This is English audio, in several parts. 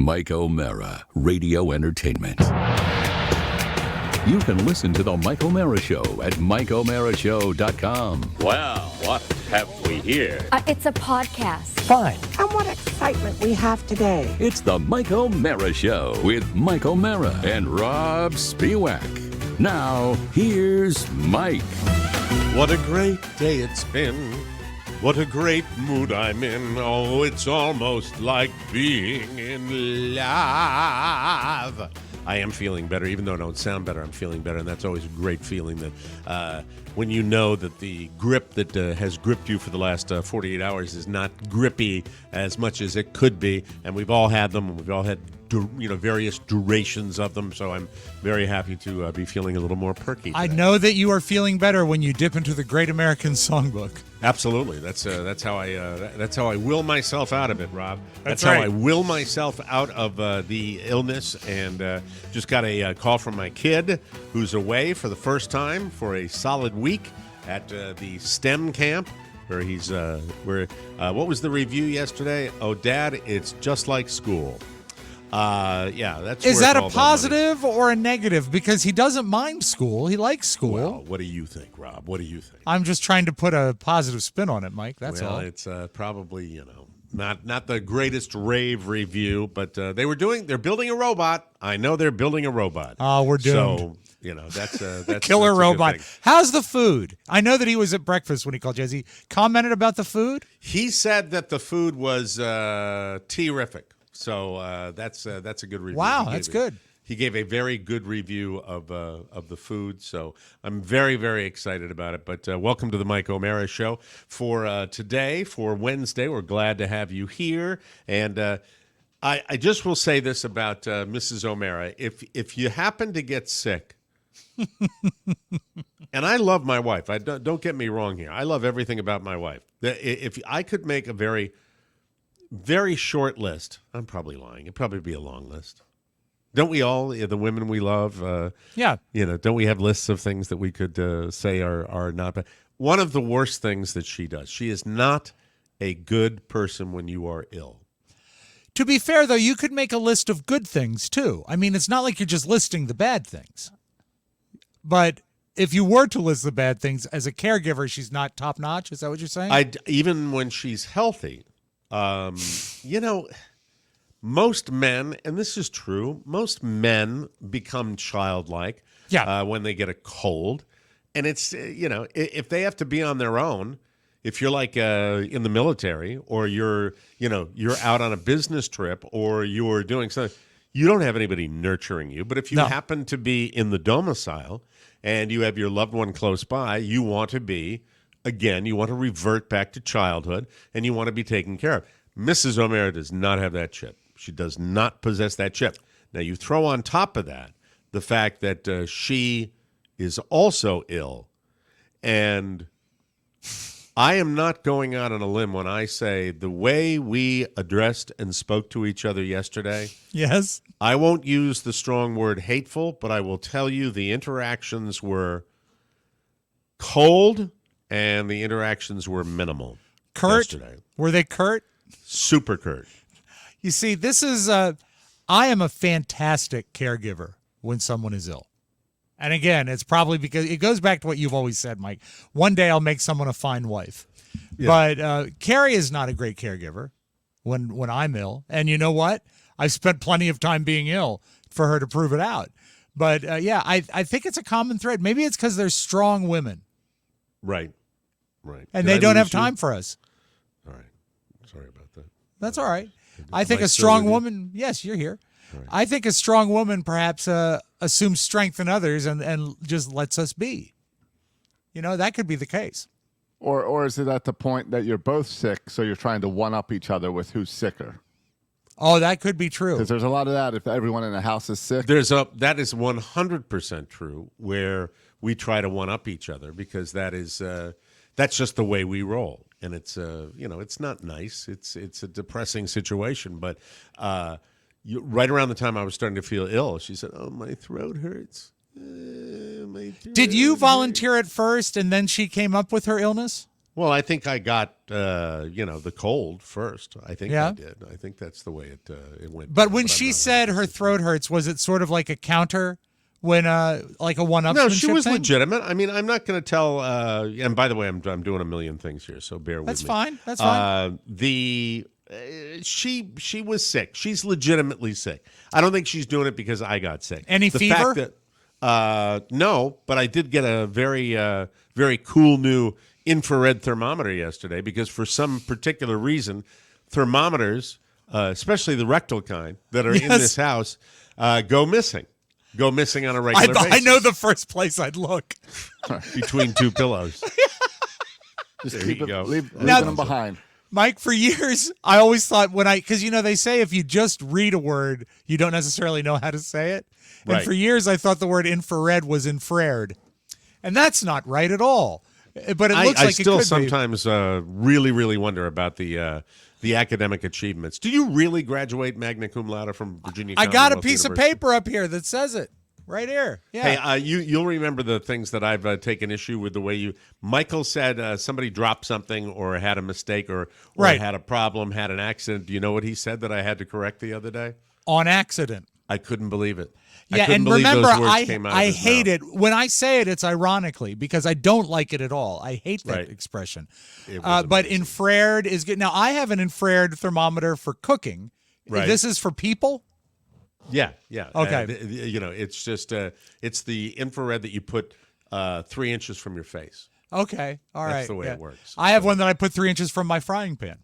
Mike O'Mara, Radio Entertainment. You can listen to The Mike O'Mara Show at MikeO'MaraShow.com. Well, what have we here? It's a podcast. Fine. And what excitement we have today. It's The Mike O'Mara Show with Mike O'Mara and Rob Spiewak. Now, here's Mike. What a great day it's been. What a great mood I'm in. Oh, it's almost like being in love. I am feeling better, even though I don't sound better. I'm feeling better, and that's always a great feeling that when you know that the grip that has gripped you for the last 48 hours is not grippy as much as it could be, and we've all had them, and we've all had various durations of them, so I'm very happy to be feeling a little more perky today. I know that you are feeling better when you dip into the Great American Songbook. Absolutely, that's how I will myself out of it, Rob. That's right. how I will myself out of the illness. And just got a call from my kid, who's away for the first time for a solid week at the STEM camp, where he's what was the review yesterday? Oh, Dad, it's just like school. Yeah, that's. Is that a positive or a negative? Because he doesn't mind school. He likes school. Well, what do you think, Rob? What do you think? I'm just trying to put a positive spin on it, Mike. That's all. Well, it's probably, not the greatest rave review, but they're building a robot. I know they're building a robot. Oh, we're doomed. So, that's killer that's robot. How's the food? I know that he was at breakfast when he called Jesse. Commented about the food? He said that the food was terrific. So that's a good review. Wow, that's good. He gave a very good review of the food, so I'm very, very excited about it. But welcome to the Mike O'Mara Show for today, for Wednesday. We're glad to have you here. And I just will say this about Mrs. O'Mara. If you happen to get sick, and I love my wife. Don't get me wrong here. I love everything about my wife. If I could make a very, very short list, I'm probably lying. It'd probably be a long list. Don't we all, the women we love? Yeah. Don't we have lists of things that we could say are not bad? One of the worst things that she does, she is not a good person when you are ill. To be fair, though, you could make a list of good things, too. I mean, it's not like you're just listing the bad things. But if you were to list the bad things, as a caregiver, she's not top-notch? Is that what you're saying? Even when she's healthy, most men, and this is true, most men become childlike when they get a cold. And it's, if they have to be on their own, if you're like in the military or you're out on a business trip or you're doing something, you don't have anybody nurturing you. But if you happen to be in the domicile and you have your loved one close by, you want to revert back to childhood and you want to be taken care of. Mrs. O'Mara does not have that chip. She does not possess that chip. Now, you throw on top of that the fact that she is also ill. And I am not going out on a limb when I say the way we addressed and spoke to each other yesterday. Yes. I won't use the strong word hateful, but I will tell you the interactions were cold and the interactions were minimal. Curt? Yesterday. Were they curt? Super curt. You see, this is I am a fantastic caregiver when someone is ill. And again, it's probably because it goes back to what you've always said, Mike. One day I'll make someone a fine wife. Yeah. But Carrie is not a great caregiver when I'm ill. And you know what? I've spent plenty of time being ill for her to prove it out. But I think it's a common thread. Maybe it's because they're strong women. Right. And they don't have time for us. All right. Sorry about that. That's all right. I think a strong woman, yes, you're here. Right. I think a strong woman perhaps assumes strength in others and just lets us be. That could be the case. Or is it at the point that you're both sick, so you're trying to one-up each other with who's sicker? Oh, that could be true. Because there's a lot of that if everyone in the house is sick. That is 100% true, where we try to one-up each other because that's just the way we roll. And it's it's not nice. It's a depressing situation. But right around the time I was starting to feel ill, she said, "Oh, my throat hurts." Did you volunteer at first, and then she came up with her illness? Well, I think I got, the cold first. I think I did. I think that's the way it went. But when she said her throat hurts, was it sort of like a counter when, like a one-upsmanship No, she was thing? legitimate. I mean, I'm not going to tell, and by the way, I'm doing a million things here, so bear with That's me. fine. That's fine. She was sick. She's legitimately sick. I don't think she's doing it because I got sick. Any fever? Fact that, no, but I did get a very, very cool new infrared thermometer yesterday because for some particular reason, thermometers, especially the rectal kind that are in this house, go missing. Go missing on a regular basis. I know the first place I'd look. Between two pillows. Just There you go. Leave Now- them behind. Mike, for years, I always thought because, they say if you just read a word, you don't necessarily know how to say it. And Right. for years, I thought the word infrared was infrared. And that's not right at all. But it looks I like still it could sometimes really, really wonder about the academic achievements. Do you really graduate magna cum laude from Virginia I got a Commonwealth piece of University? paper up here that says it. Right here. Yeah. Hey, you'll remember the things that I've taken issue with the way Michael said somebody dropped something or had a mistake or Right. had a problem, had an accident. Do you know what he said that I had to correct the other day? On accident. I couldn't believe it. I Yeah, couldn't and believe remember, those words came out of I his hate mouth. it. When I say it, it's ironically because I don't like it at all. I hate that Right. expression. It was But amazing. infrared is good. Now, I have an infrared thermometer for cooking. Right. This is for people? Yeah. Okay. It's just it's the infrared that you put 3 inches from your face. Okay. All right. That's the way it works. I have one that I put 3 inches from my frying pan.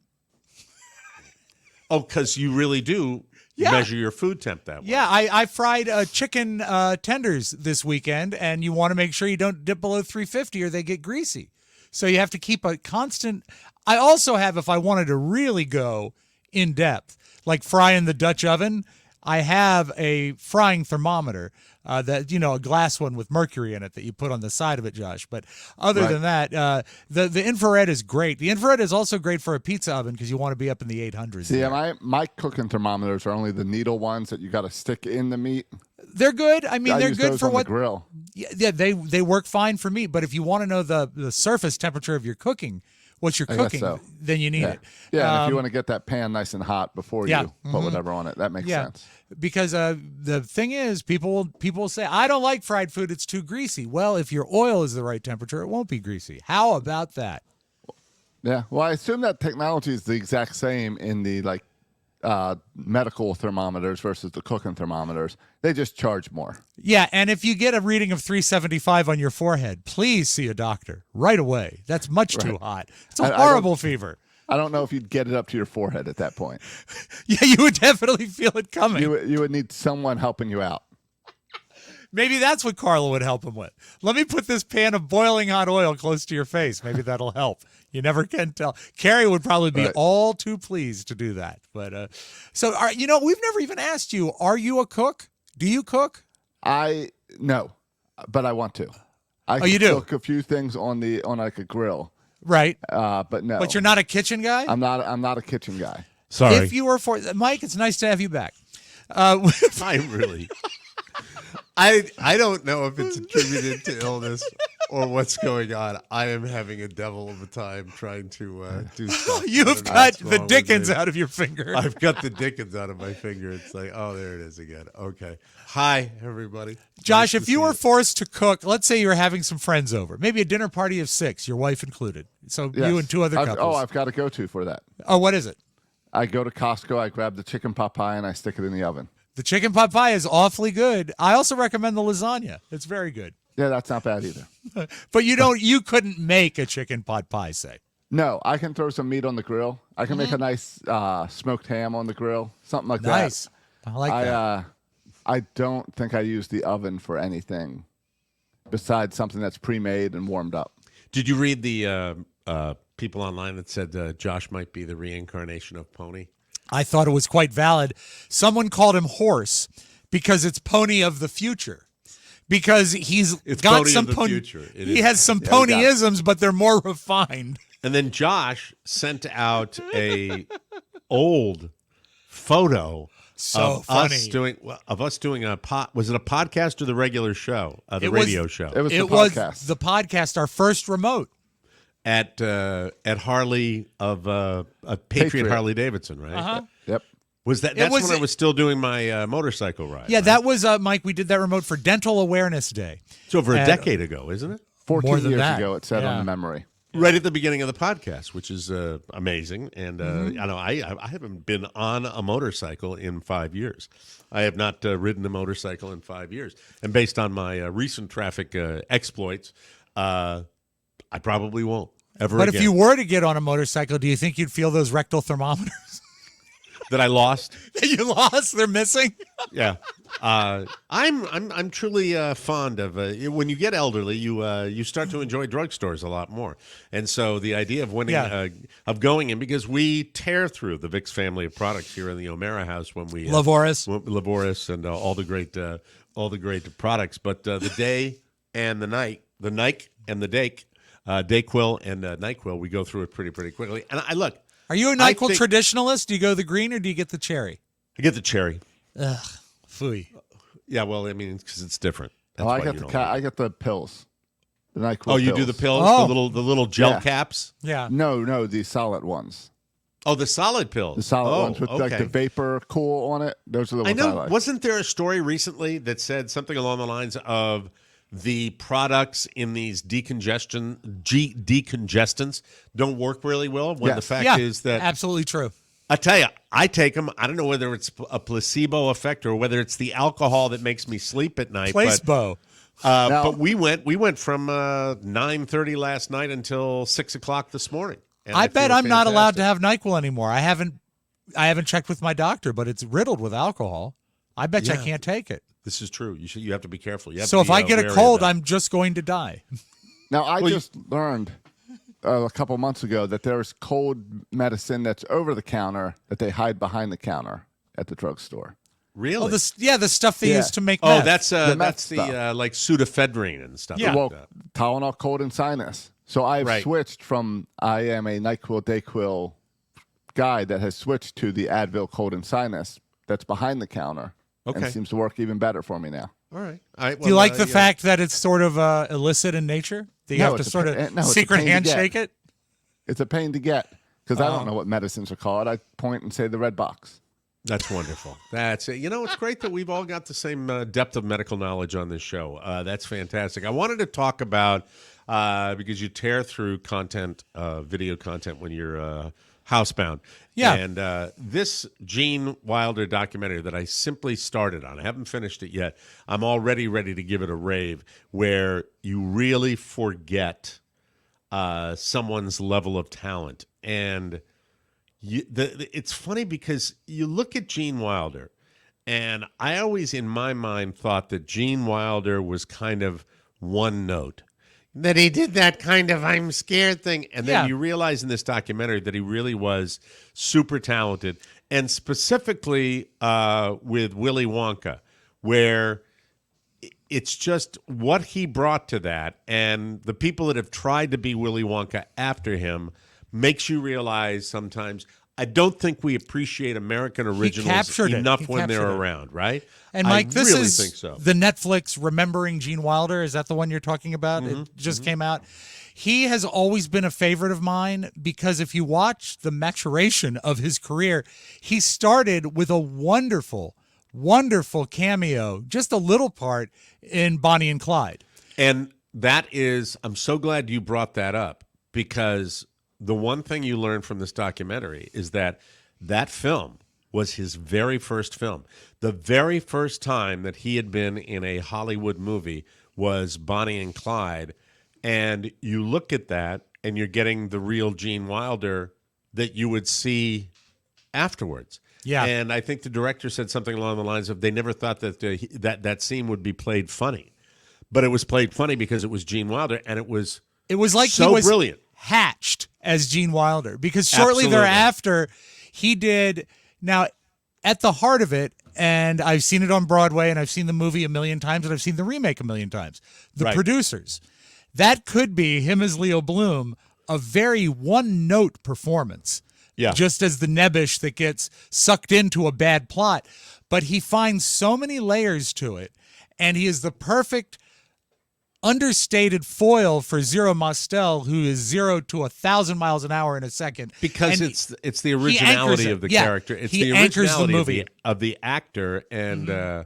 Oh, because you really do measure your food temp that way. Yeah, I fried chicken tenders this weekend, and you want to make sure you don't dip below 350 or they get greasy. So you have to keep a constant. I also have, if I wanted to really go in depth, like fry in the Dutch oven, I have a frying thermometer that, a glass one with mercury in it that you put on the side of it, Josh. But other than that, the infrared is great. The infrared is also great for a pizza oven because you want to be up in the 800s. See, my cooking thermometers are only the needle ones that you got to stick in the meat. They're good. I mean, I they're use good those for on what the grill. Yeah, they work fine for me. But if you want to know the surface temperature of your cooking, what you're I guess cooking, so. then you need Yeah, it. yeah. And if you want to get that pan nice and hot before Yeah. you put whatever on it, that makes sense. Because the thing is, people will say, I don't like fried food; it's too greasy. Well, if your oil is the right temperature, it won't be greasy. How about that? Yeah. Well, I assume that technology is the exact same in the medical thermometers versus the cooking thermometers. They just charge more. Yeah, and if you get a reading of 375 on your forehead, please see a doctor right away. That's much too hot. It's a horrible fever. I don't know if you'd get it up to your forehead at that point. Yeah, you would definitely feel it coming. You would need someone helping you out. Maybe that's what Carla would help him with. Let me put this pan of boiling hot oil close to your face. Maybe that'll help. You never can tell. Carrie would probably be all too pleased to do that. But we've never even asked you, are you a cook? Do you cook? No, but I want to. You do? Cook a few things on like a grill. Right. But no. But you're not a kitchen guy? I'm not a kitchen guy. Sorry. If you were Mike, it's nice to have you back. I don't know if it's attributed to illness or what's going on. I am having a devil of a time trying to do stuff. You've got the Dickens out of your finger. I've got the Dickens out of my finger. It's like, oh, there it is again. Okay. Hi, everybody. Josh, Nice if to you see were forced to cook, let's say you were having some friends over, maybe a dinner party of 6, your wife included. So Yes. you and 2 other couples. I've got to go to for that. Oh, what is it? I go to Costco, I grab the chicken pot pie, and I stick it in the oven. The chicken pot pie is awfully good. I also recommend the lasagna. It's very good. Yeah, that's not bad either. But you couldn't make a chicken pot pie, say. No, I can throw some meat on the grill. I can make a nice smoked ham on the grill, something like Nice. that. I like that. I don't think I use the oven for anything besides something that's pre-made and warmed up. Did you read the people online that said Josh might be the reincarnation of Pony? I thought it was quite valid. Someone called him horse because it's pony of the future. Because It's got pony some of the future. It he is. has some ponyisms, but they're more refined. And then Josh sent out a old photo of funny. us doing a was it a podcast or the regular show? The radio show. It was the It was podcast. the podcast, our first remote. at Harley of Patriot Harley Davidson, right? Uh-huh. Yep. Was that? That's when I was still doing my motorcycle ride. Yeah, right? that was Mike. We did that remote for Dental Awareness Day. It's over a decade ago, isn't it? 14 More than years that. ago, it said on the memory. Right at the beginning of the podcast, which is amazing. And I know I haven't been on a motorcycle in 5 years. I have not ridden a motorcycle in 5 years. And based on my recent traffic exploits, I probably won't ever But again. if you were to get on a motorcycle, do you think you'd feel those rectal thermometers That I lost? that you lost? They're missing? Yeah. I'm truly fond of when you get elderly, you start to enjoy drugstores a lot more, and so the idea of of going in, because we tear through the Vicks family of products here in the O'Mara house when we Lavoris and all the great products, but the day and the night, the Nike and the Dake, Dayquil and NyQuil, we go through it pretty quickly. And I look. Are you a NyQuil traditionalist? Do you go the green or do you get the cherry? I get the cherry. Ugh, phooey. Yeah, well, I mean, because it's different. That's I get the pills. The NyQuil. Oh, you pills. do the pills, the little gel caps. Yeah. No, the solid ones. Oh, the solid pills. The solid ones with like the vapor cool on it. Those are the ones I like. Wasn't there a story recently that said something along the lines of the products in these decongestants don't work really well when the fact is that absolutely true. I tell you, I take them. I don't know whether it's a placebo effect or whether it's the alcohol that makes me sleep at night. Placebo. But we went from 9:30 last night until 6 o'clock this morning. And I bet I'm not fantastic. allowed to have NyQuil anymore. I haven't checked with my doctor, but it's riddled with alcohol. I bet you I can't take it. This is true. You have to be careful. So if I get a cold, I'm just going to die. Now, I just learned a couple months ago that there's cold medicine that's over the counter that they hide behind the counter at the drugstore. Really? Oh, the stuff they use to make meth. That's the like pseudoephedrine and stuff. Yeah. Like that. Tylenol, cold, and sinus. So I've switched from I am a NyQuil, Dayquil guy that has switched to the Advil, cold, and sinus that's behind the counter. Okay. And it seems to work even better for me now. All right. Well, do you like the fact that it's sort of illicit in nature? Do you have to sort of secret handshake it? It's a pain to get because I don't know what medicines are called. I point and say the red box. That's wonderful. That's it. It's great that we've all got the same depth of medical knowledge on this show. That's fantastic. I wanted to talk about, because you tear through content, video content when you're housebound. Yeah. And this Gene Wilder documentary that I simply started on, I haven't finished it yet. I'm already ready to give it a rave, where you really forget someone's level of talent. And it's funny because you look at Gene Wilder, and I always, in my mind, thought that Gene Wilder was kind of one note. That he did that kind of I'm scared thing. And then you realize in this documentary that he really was super talented. And specifically with Willy Wonka, where it's just what he brought to that. And the people that have tried to be Willy Wonka after him makes you realize sometimes I don't think we appreciate American originals enough when they're around, right? And Mike, this really is think so. The Netflix Remembering Gene Wilder. Is that the one you're talking about? It just came out. He has always been a favorite of mine because if you watch the maturation of his career, he started with a wonderful, wonderful cameo, just a little part in Bonnie and Clyde. And that is, I'm so glad you brought that up, because the one thing you learn from this documentary is that film was his very first film. The very first time that he had been in a Hollywood movie was Bonnie and Clyde. And you look at that and you're getting the real Gene Wilder that you would see afterwards. Yeah. And I think the director said something along the lines of they never thought that that scene would be played funny. But it was played funny because it was Gene Wilder, and it was like so he was brilliant. Hatched as Gene Wilder, because shortly thereafter he did. Now, at the heart of it, and I've seen it on Broadway, and I've seen the movie a million times, and I've seen the remake a million times. The Producers, that could be him as Leo Bloom, a very one-note performance. Yeah, just as the nebbish that gets sucked into a bad plot, but he finds so many layers to it, and he is the perfect understated foil for Zero Mostel, who is 0 to 1,000 miles an hour in a second. Because it's the originality of the character. It's the originality of the actor. And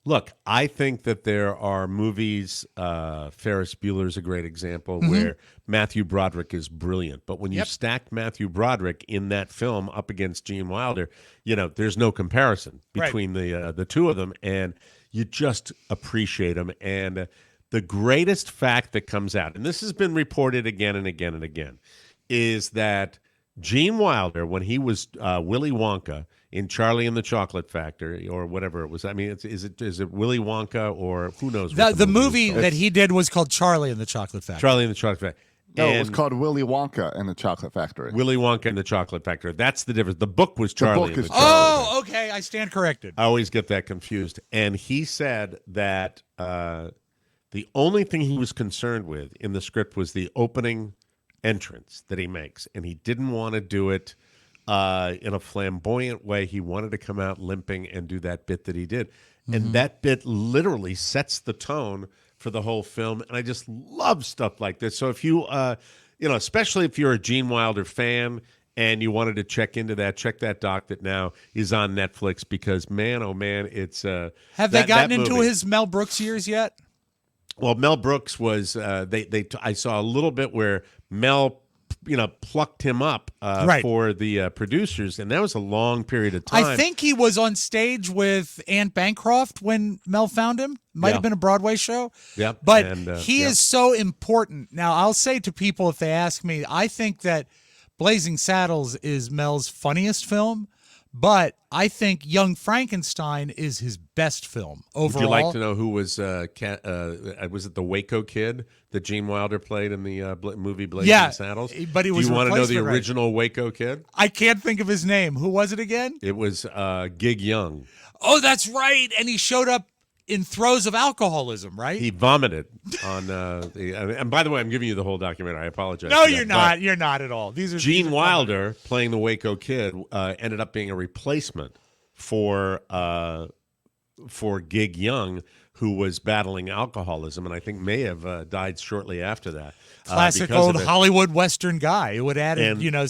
look, I think that there are movies, Ferris Bueller's a great example, where Matthew Broderick is brilliant. But when you stack Matthew Broderick in that film up against Gene Wilder, there's no comparison between the two of them. And you just appreciate them. And the greatest fact that comes out, and this has been reported again and again and again, is that Gene Wilder, when he was Willy Wonka in Charlie and the Chocolate Factory, or whatever it was, I mean, is it Willy Wonka, or who knows? The movie that he did was called Charlie and the Chocolate Factory. Charlie and the Chocolate Factory. No, it was called Willy Wonka and the Chocolate Factory. Willy Wonka and the Chocolate Factory. That's the difference. The book was Charlie. Oh, okay. I stand corrected. I always get that confused. And he said that the only thing he was concerned with in the script was the opening entrance that he makes. And he didn't want to do it in a flamboyant way. He wanted to come out limping and do that bit that he did. And that bit literally sets the tone for the whole film. And I just love stuff like this. So if you, especially if you're a Gene Wilder fan and you wanted to check into that, check that doc that now is on Netflix, because man, oh man, it's have they gotten into his Mel Brooks years yet? Well, Mel Brooks was I saw a little bit where Mel plucked him up for the producers, and that was a long period of time. I think he was on stage with Anne Bancroft when Mel found him. Might have been a Broadway show. Yeah, but he is so important. Now, I'll say to people, if they ask me, I think that Blazing Saddles is Mel's funniest film, but I think Young Frankenstein is his best film overall. Would you like to know who was it the Waco Kid that Gene Wilder played in the movie Blazing Saddles? But he was. Do you want to know the original Waco Kid? I can't think of his name. Who was it again? It was Gig Young. Oh, that's right. And he showed up in throes of alcoholism, right? He vomited on and by the way, I'm giving you the whole documentary. I apologize. No, you're not. You're not at all. These are Gene Wilder playing the Waco Kid ended up being a replacement for Gig Young, who was battling alcoholism, and I think may have died shortly after that. Classic old Hollywood Western guy who would add,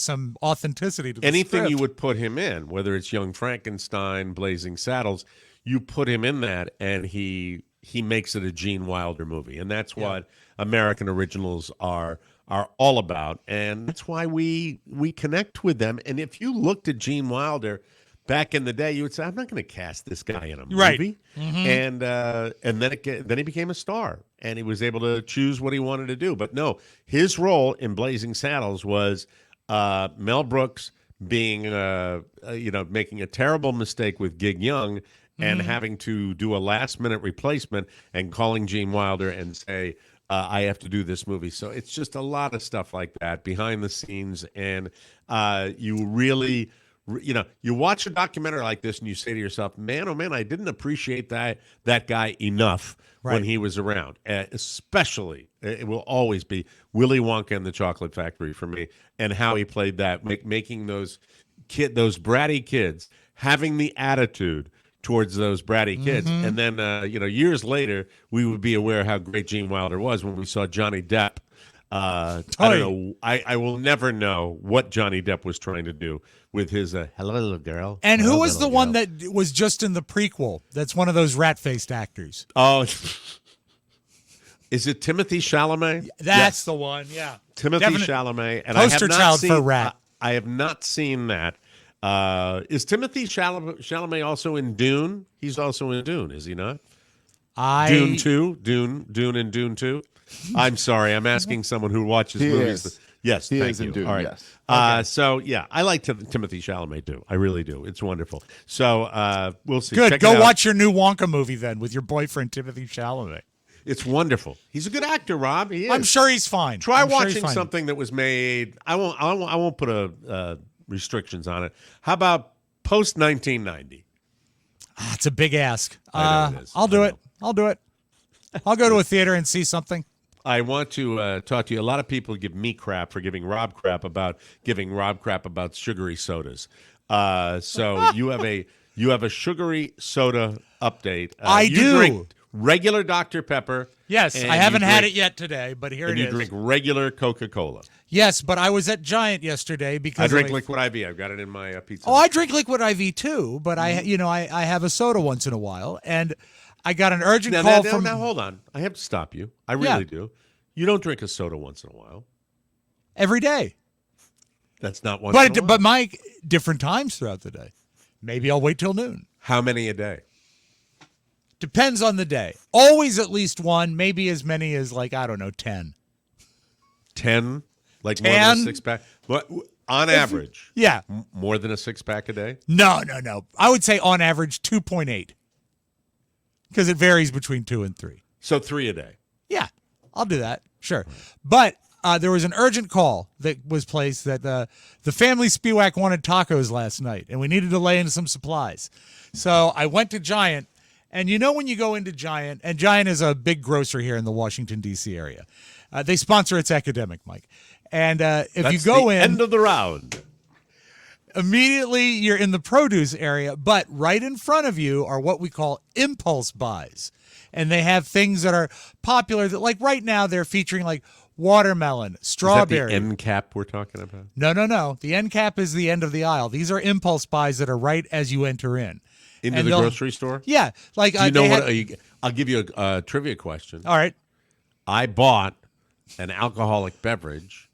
some authenticity to the anything script. You would put him in, whether it's Young Frankenstein, Blazing Saddles. You put him in that, and he makes it a Gene Wilder movie, and that's what American originals are all about, and that's why we connect with them. And if you looked at Gene Wilder back in the day, you would say, "I'm not going to cast this guy in a movie," right? And then he became a star, and he was able to choose what he wanted to do. But no, his role in Blazing Saddles was Mel Brooks being making a terrible mistake with Gig Young. And having to do a last-minute replacement and calling Gene Wilder and say, I have to do this movie. So it's just a lot of stuff like that behind the scenes. And you really, you watch a documentary like this and you say to yourself, man, oh, man, I didn't appreciate that guy enough when he was around. Especially, it will always be Willy Wonka and the Chocolate Factory for me, and how he played that, making those bratty kids, having the attitude towards those bratty kids. And then, years later, we would be aware how great Gene Wilder was when we saw Johnny Depp. I don't know. I will never know what Johnny Depp was trying to do with his hello, little girl. And who was the one that was just in the prequel? That's one of those rat-faced actors. Oh, is it Timothy Chalamet? That's the one, yeah. Timothy Chalamet. And poster child for rat. I have not seen that. Is Timothy Chalamet also in Dune? He's also in Dune, is he not? Dune 2? Dune and Dune 2? I'm sorry, I'm asking someone who watches movies. Is. Yes, he thank is you. in Dune, all right. yes. Okay. So, yeah, I like Timothy Chalamet, too. I really do. It's wonderful. So, we'll see. Good. Check Go watch your new Wonka movie, then, with your boyfriend, Timothy Chalamet. It's wonderful. He's a good actor, Rob. He is. I'm sure he's fine. Try watching something that was made. I won't put a restrictions on it. How about post 1990? It's a big ask. I know it is. I'll do it. I'll do it. I'll go to a theater and see something. I want to talk to you. A lot of people give me crap for giving Rob crap about sugary sodas. So you have a sugary soda update. I do. regular Dr. Pepper. Yes, I haven't had it yet today, but here it is. And you drink regular Coca-Cola. Yes, but I was at Giant yesterday because I drink Liquid IV. I've got it in my pizza. Oh, I drink Liquid IV too, but I have a soda once in a while, and I got an urgent call from. Now, hold on. I have to stop you. I really do. You don't drink a soda once in a while. Every day. That's not once in a while. But Mike, different times throughout the day. Maybe I'll wait till noon. How many a day? Depends on the day. Always at least one, maybe as many as 10. 10? Like 10? More than a six-pack? What, on average? Yeah. More than a six-pack a day? No. I would say on average 2.8. Because it varies between 2 and 3. So 3 a day? Yeah, I'll do that. Sure. But there was an urgent call that was placed that the family Spiewak wanted tacos last night, and we needed to lay in some supplies. So I went to Giant, and when you go into Giant, and Giant is a big grocer here in the Washington, D.C. area. They sponsor It's Academic, Mike. And if you go in. End of the round. Immediately you're in the produce area, but right in front of you are what we call impulse buys. And they have things that are popular that, like right now, they're featuring like watermelon, strawberry. Is that the end cap we're talking about? No. The end cap is the end of the aisle. These are impulse buys that are right as you enter in. Into the grocery store? Yeah. Like, do you know what? I'll give you a trivia question. All right. I bought an alcoholic beverage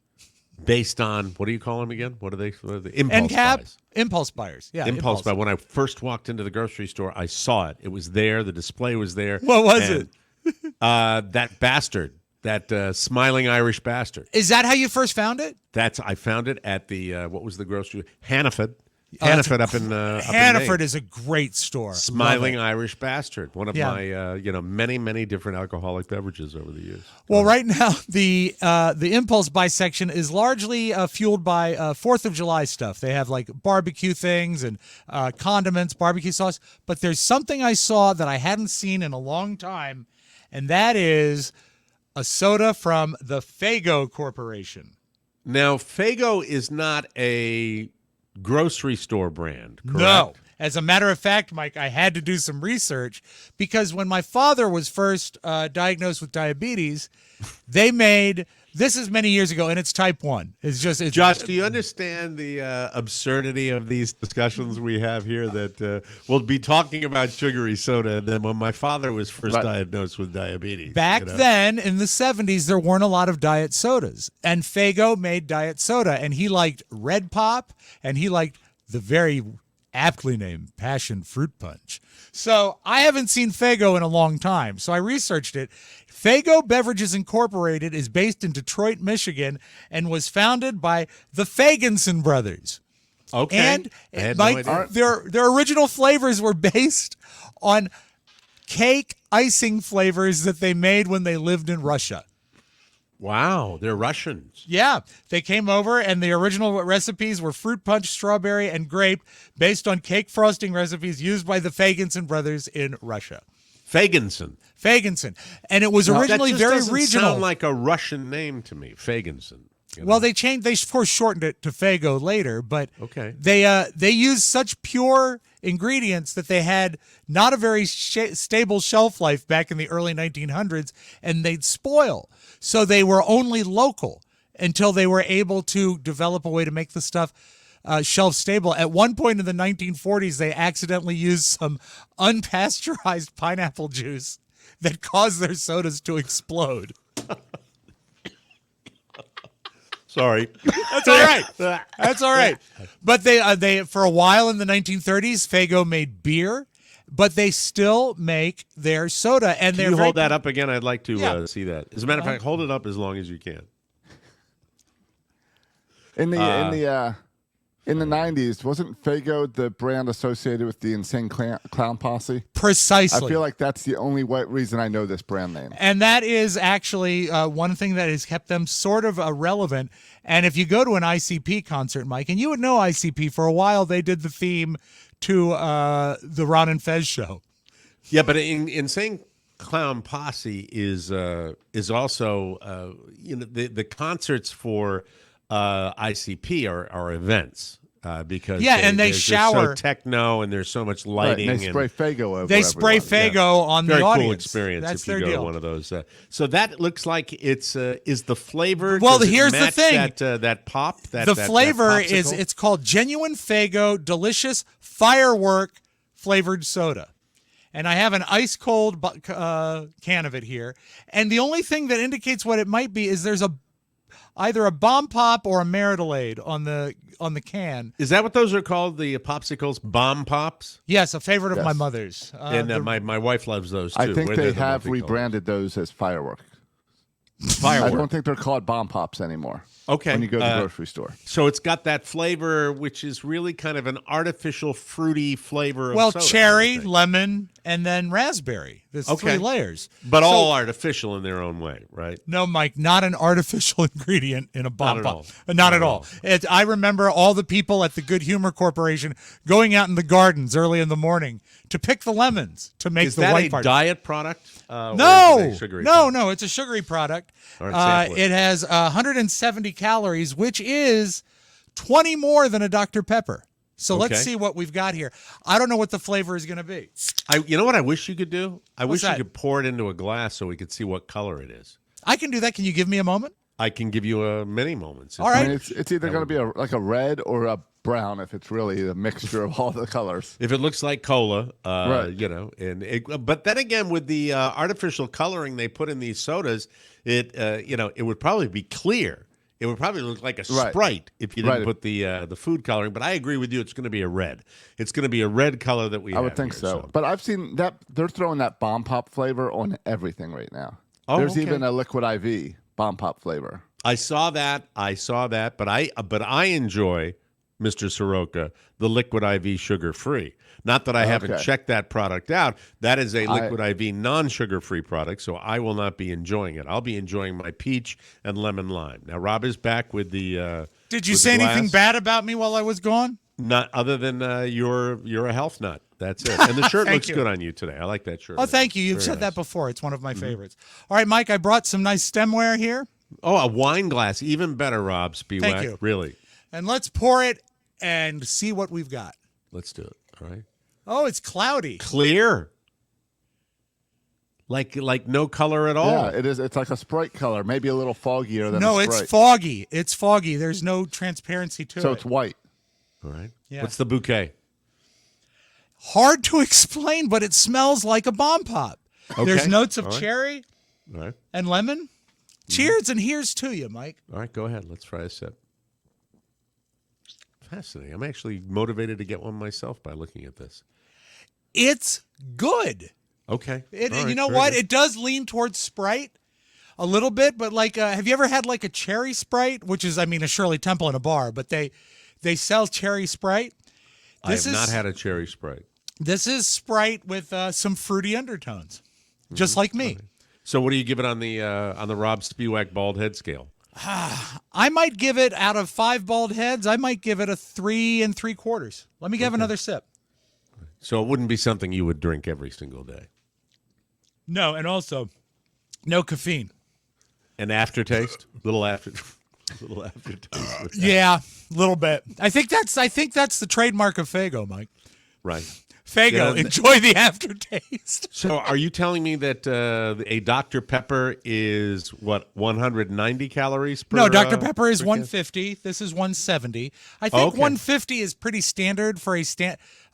based on, what do you call them again? What are they? Impulse end cap? buys. Impulse buyers. Yeah. Impulse buy. When I first walked into the grocery store, I saw it. It was there. The display was there. What was it? That bastard. That smiling Irish bastard. Is that how you first found it? I found it at the what was the grocery? Hannaford. Hannaford up in Hannaford is a great store. Smiling Irish bastard. One of my many different alcoholic beverages over the years. Well, right now the impulse buy section is largely fueled by 4th of July stuff. They have like barbecue things and condiments, barbecue sauce. But there's something I saw that I hadn't seen in a long time, and that is a soda from the Faygo Corporation. Now, Faygo is not a grocery store brand, correct? No. As a matter of fact, Mike, I had to do some research because when my father was first diagnosed with diabetes, they made, this is many years ago, and it's type 1. Josh, do you understand the absurdity of these discussions we have here that we'll be talking about sugary soda, and then when my father was first diagnosed with diabetes. Back then, in the 70s, there weren't a lot of diet sodas, and Faygo made diet soda, and he liked Red Pop, and he liked the very aptly named Passion Fruit Punch. So I haven't seen Faygo in a long time, so I researched it. Faygo Beverages Incorporated is based in Detroit, Michigan, and was founded by the Fagenson brothers. Okay. And I had no idea. Their original flavors were based on cake icing flavors that they made when they lived in Russia. Wow, they're Russians. Yeah, they came over, and the original recipes were fruit punch, strawberry, and grape, based on cake frosting recipes used by the Fagenson brothers in Russia. Fagenson. And it was originally very regional. That doesn't sound like a Russian name to me, Fagenson. Well, they of course shortened it to Faygo later, but okay. They used such pure ingredients that they had not a very stable shelf life back in the early 1900s, and they'd spoil. So they were only local until they were able to develop a way to make the stuff shelf stable. At one point in the 1940s, they accidentally used some unpasteurized pineapple juice that caused their sodas to explode. Sorry. That's all right. That's all right. But they for a while in the 1930s, Faygo made beer, but they still make their soda. And Can you hold that up again? I'd like to see that. As a matter of fact, hold it up as long as you can. In the 90s, wasn't Faygo the brand associated with the Insane Clown Posse? Precisely. I feel like that's the only reason I know this brand name. And that is actually one thing that has kept them sort of relevant. And if you go to an ICP concert, Mike, and you would know ICP, for a while they did the theme to the Ron and Fez show. Yeah, but Insane Clown Posse is also the concerts for ICP are events. because and they shower. They're so techno and there's so much lighting. Right, and they spray Faygo over. They spray Faygo on the audience. Very cool experience. That's if you their go deal. to one of those. So that looks like it's is the flavor. Well, does it here's the match thing. That pop. The flavor that is it's called Genuine Faygo Delicious Firework Flavored Soda. And I have an ice cold can of it here. And the only thing that indicates what it might be is there's either a Bomb Pop or a Maridolade on the can. Is that what those are called? The popsicles, Bomb Pops? Yes, a favorite of my mother's. My wife loves those too. I think they have rebranded those as Firework. I don't think they're called Bomb Pops anymore. Okay. When you go to the grocery store. So it's got that flavor, which is really kind of an artificial fruity flavor of soda, cherry, lemon, and then raspberry. There's 3 layers. But all artificial in their own way, right? No, Mike, not an artificial ingredient in a Bomb Pop. Not Not at all. I remember all the people at the Good Humor Corporation going out in the gardens early in the morning to pick the lemons to make the white part. Is that a diet product? No, or is it a sugary product? No, it's a sugary product. Right, it has 170 calories, which is 20 more than a Dr. Pepper. So let's see what we've got here. I don't know what the flavor is going to be. You know what I wish you could do? I wish that? you could pour it into a glass so we could see what color it is. I can do that. Can you give me a moment? I can give you many moments. All right. I mean, it's either going to be like a red or a brown if it's really a mixture of all the colors. If it looks like cola, right. But then again, with the artificial coloring they put in these sodas, it would probably be clear. It would probably look like a Sprite if you didn't put the food coloring. But I agree with you. It's going to be a red. It's going to be a red color that we have. I would think here, so. But I've seen that they're throwing that Bomb Pop flavor on everything right now. There's even a Liquid IV Bomb Pop flavor. I saw that. But I enjoy, Mr. Soroka, the Liquid IV sugar-free. Not that I haven't checked that product out. That is a Liquid IV non-sugar-free product, so I will not be enjoying it. I'll be enjoying my peach and lemon lime. Now, Rob is back with the Did you say anything bad about me while I was gone? Not other than you're a health nut. That's it. And the shirt looks good on you today. I like that shirt. Oh, thank you. You've said that before. It's one of my favorites. All right, Mike, I brought some nice stemware here. Oh, a wine glass. Even better, Rob. Spiewak. Thank you. Really. And let's pour it and see what we've got. Let's do it. All right. Oh, it's cloudy. Clear. Like no color at all. Yeah, it is. It's like a Sprite color, maybe a little foggier than a Sprite. No, it's foggy. It's foggy. There's no transparency to it. So it's white. All right. Yeah. What's the bouquet? Hard to explain, but it smells like a Bomb Pop. Okay. There's notes of cherry All right. and lemon. Cheers, and here's to you, Mike. All right, go ahead. Let's try a sip. Fascinating. I'm actually motivated to get one myself by looking at this. It's good. Okay. You know what? It does lean towards Sprite a little bit, but have you ever had like a cherry Sprite, which is, a Shirley Temple in a bar, but they sell cherry Sprite. I have not had a cherry Sprite. This is Sprite with some fruity undertones, just like me. Okay. So what do you give it on the Rob Spiewak bald head scale? I might give it, out of 5 bald heads, I might give it a 3 3/4. Let me have another sip. So it wouldn't be something you would drink every single day. No, and also no caffeine. An aftertaste, little aftertaste. Yeah, a little bit. I think that's the trademark of Faygo, Mike. Right. Faygo, enjoy the aftertaste. So are you telling me that a Dr. Pepper is, 190 calories per? No, Dr. Pepper is 150. This is 170. I think 150 is pretty standard for a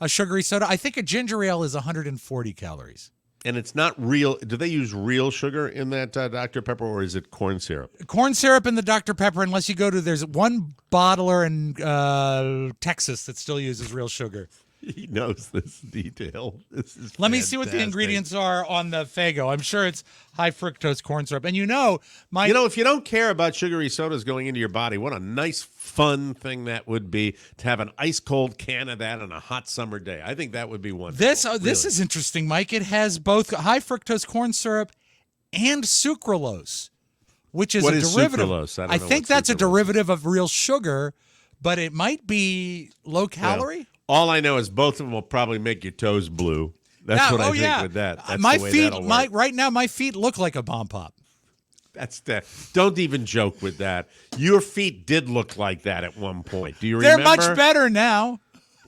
sugary soda. I think a ginger ale is 140 calories. And it's not real. Do they use real sugar in that Dr. Pepper, or is it corn syrup? Corn syrup in the Dr. Pepper, unless you go to, there's one bottler in Texas that still uses real sugar. He knows this detail. This is Let me see what the ingredients are on the Faygo. I'm sure it's high fructose corn syrup. And if you don't care about sugary sodas going into your body, what a nice, fun thing that would be to have an ice cold can of that on a hot summer day. I think that would be wonderful. This is interesting, Mike. It has both high fructose corn syrup and sucralose, which is a derivative. Sucralose? I think that's a derivative of real sugar, but it might be low calorie. Yeah. All I know is both of them will probably make your toes blue. That's what I think with that. That's my the way feet, that'll work. right now, my feet look like a Bomb Pop. Don't even joke with that. Your feet did look like that at one point. Do you They're remember? much better now.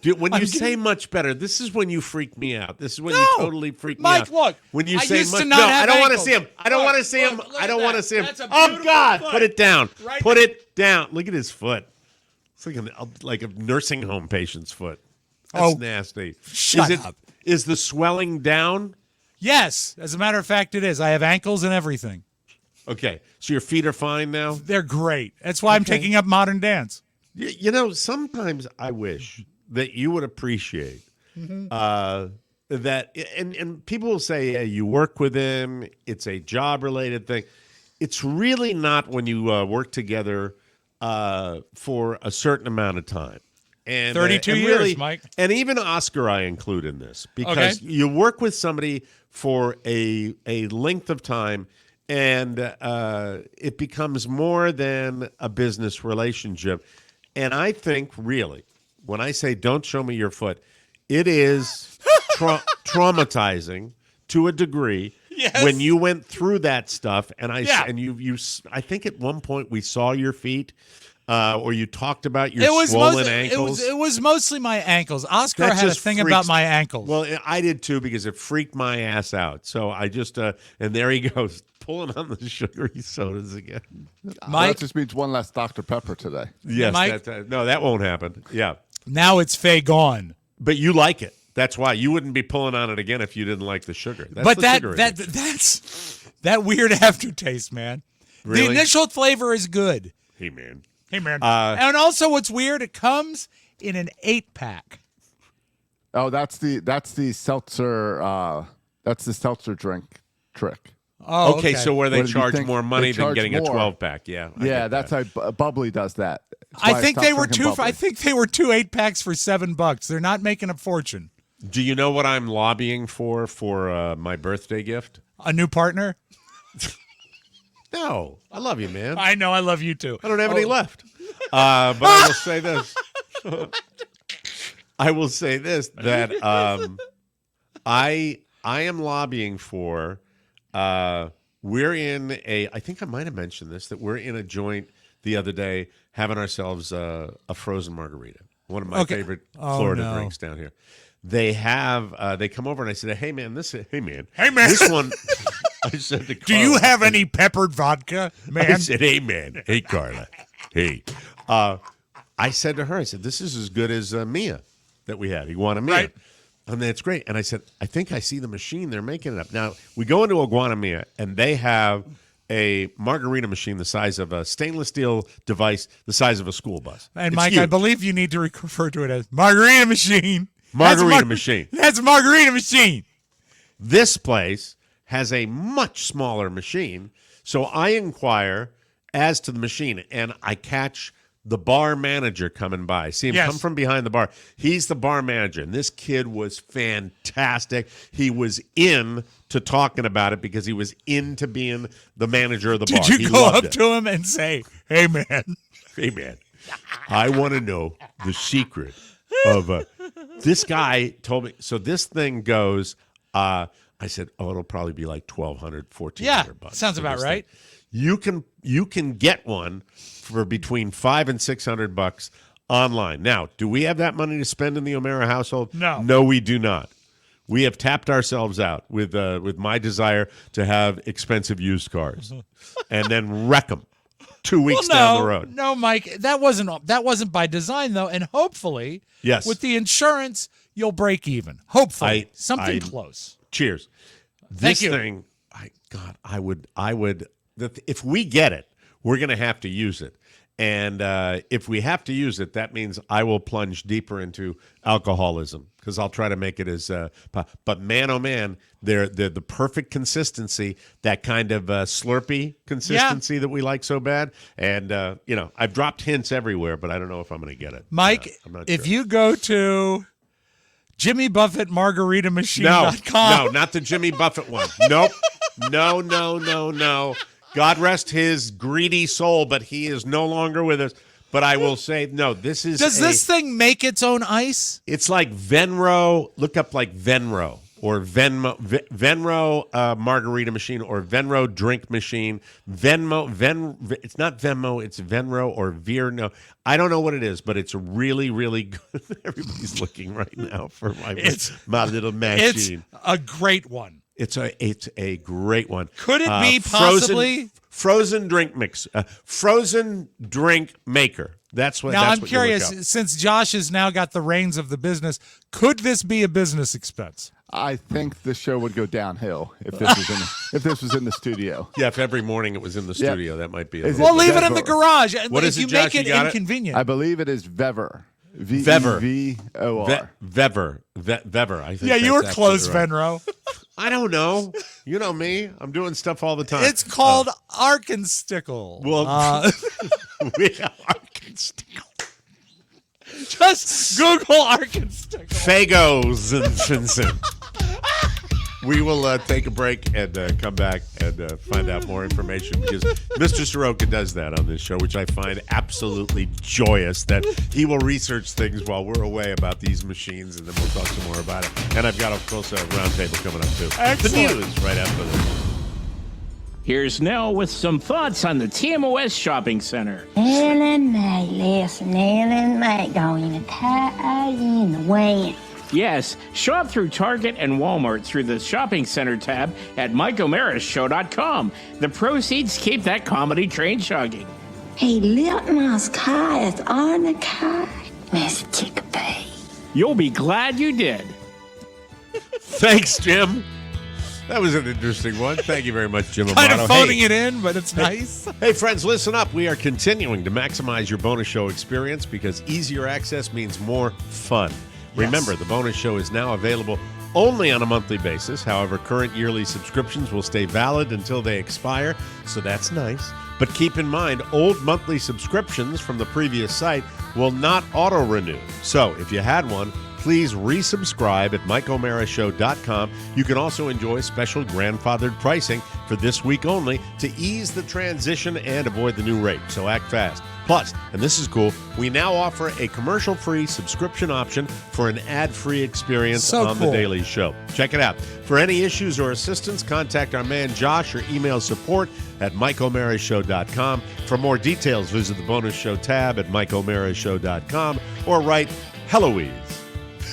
When you say much better, this is when you freak me out. This is when you totally freak me Mike, out. look. When you I say used much, to not no, have I don't want to ankles. see him. I don't want to see him. Look I don't at want to that. see him. That's a Oh beautiful God! foot. Put it down. Right Put there. it down. Look at his foot. It's like a nursing home patient's foot. That's nasty. Shut up. Is the swelling down? Yes. As a matter of fact, it is. I have ankles and everything. Okay, so your feet are fine now? They're great. That's why I'm taking up modern dance. You know, sometimes I wish that you would appreciate that, and people will say, hey, you work with him, it's a job-related thing. It's really not when you work together for a certain amount of time. And 32 years, really, Mike. And even Oscar I include in this because you work with somebody for a length of time, and it becomes more than a business relationship. And I think, really, when I say don't show me your foot, it is traumatizing to a degree. Yes. When you went through that stuff, and I think at one point we saw your feet, or you talked about your swollen ankles. It was mostly my ankles. Oscar That had a just thing freaks- about my ankles. Well, I did too because it freaked my ass out. So I just and there he goes pulling on the sugary sodas again. Mike, that just means one less Dr. Pepper today. Yes, Mike? no, that won't happen. Yeah, now it's Faye gone. but you like it. That's why you wouldn't be pulling on it again if you didn't like the sugar. That's But the sugar that's that weird aftertaste, man. Really? The initial flavor is good. Hey man, And also, what's weird? It comes in an 8-pack. Oh, that's the seltzer. That's the seltzer drink trick. Oh, okay. So where they What did you charge think? more money They than charge getting more. a 12-pack. Yeah, I Yeah, get that's that. how Bubbly does that. That's why I think stopped they were drinking two. Bubbly. I think they were 2 8-packs for $7. They're not making a fortune. Do you know what I'm lobbying for my birthday gift? A new partner? No, I love you, man. I know. I love you too. I don't have any left. But I will say this. I will say this, that I am lobbying for we're in I think I might have mentioned this, that we're in a joint the other day having ourselves a frozen margarita. One of my favorite Florida drinks down here. They have they come over and I said, hey man, this one I said to Carla, Do you have any peppered vodka, man? I said, hey man, hey Carla, hey. I said to her, I said, this is as good as Mia that we had, Iguana Mia. Right. And then it's great. And I said, I think I see the machine. They're making it up. Now, we go into Iguana Mia, and they have a margarita machine the size of a stainless steel device the size of a school bus. And It's Mike, I huge. believe you need to refer to it as margarita machine. Margarita machine. That's a margarita machine. This place has a much smaller machine. So I inquire as to the machine, and I catch the bar manager coming by. See him come from behind the bar. He's the bar manager, and this kid was fantastic. He was in to talking about it because he was into being the manager of the bar. Did He you go loved up it. to him and say, hey, man? Hey, man, I want to know the secret of this guy told me. So this thing goes, I said, it'll probably be like $1,200, $1,400 bucks. Sounds for about this right. thing. You can get one for between $500 and $600 online. Now, do we have that money to spend in the O'Mara household? No, we do not. We have tapped ourselves out with my desire to have expensive used cars and then wreck them 2 weeks down the road. No, Mike, that wasn't by design though, and hopefully, Yes. with the insurance, you'll break even. Hopefully, something close. Cheers. Thank This you. thing, I would. If we get it, we're going to have to use it. And if we have to use it, that means I will plunge deeper into alcoholism because I'll try to make it as. But man, oh man, they're the perfect consistency, that kind of Slurpee consistency that we like so bad. And I've dropped hints everywhere, but I don't know if I'm going to get it. Mike, I'm not if sure. you go to Jimmy Buffett Margarita Machine.com. No, not the Jimmy Buffett one. Nope. No. God rest his greedy soul, but he is no longer with us. But I will say, no, this is. Does this thing make its own ice? It's like Venro. Look up like Venro or Venro margarita machine, or Venro drink machine. It's not Venmo, it's Venro or Virno. I don't know what it is, but it's really, really good. Everybody's looking right now for my little machine. It's a great one. It's a great one. Could it be possibly frozen drink mix? Frozen drink maker. That's what. Now that's I'm what curious. Since Josh has now got the reins of the business, could this be a business expense? I think the show would go downhill if this was in the studio. Yeah, if every morning it was in the studio, that might be. Well, leave it in the garage. What is it, you make it inconvenient? I believe it is Vever. Vevor. Vever. I think. Yeah, you were that's close, right. Venro. I don't know. You know me. I'm doing stuff all the time. It's called Arkenstickle. Well, we have Arkenstickle. Just Google Arkenstickle. Fagos and Finson. We will take a break and come back and find out more information, because Mr. Soroka does that on this show, which I find absolutely joyous, that he will research things while we're away about these machines, and then we'll talk some more about it. And I've got, of course, a roundtable coming up, too. Excellent. The news right after this. Here's Nell with some thoughts on the TMOS Shopping Center. Ellen May, listen, Ellen May, going to tie in the wind. Yes, shop through Target and Walmart through the Shopping Center tab at MikeO'MaraShow.com. The proceeds keep that comedy train chugging. He lit my skies on the car, Miss Chickabee. You'll be glad you did. Thanks, Jim. That was an interesting one. Thank you very much, Jim Amato. Kind of phoning it in, but it's nice. Hey, friends, listen up. We are continuing to maximize your bonus show experience, because easier access means more fun. Remember, the bonus show is now available only on a monthly basis. However, current yearly subscriptions will stay valid until they expire, so that's nice. But keep in mind, old monthly subscriptions from the previous site will not auto-renew. So if you had one, please resubscribe at MikeO'MaraShow.com. You can also enjoy special grandfathered pricing for this week only to ease the transition and avoid the new rate. So act fast. Plus, and this is cool, we now offer a commercial-free subscription option for an ad-free experience on The Daily Show. Check it out. For any issues or assistance, contact our man Josh or email support at MikeO'MaraShow.com. For more details, visit the bonus show tab at MikeO'MaraShow.com or write Heloise,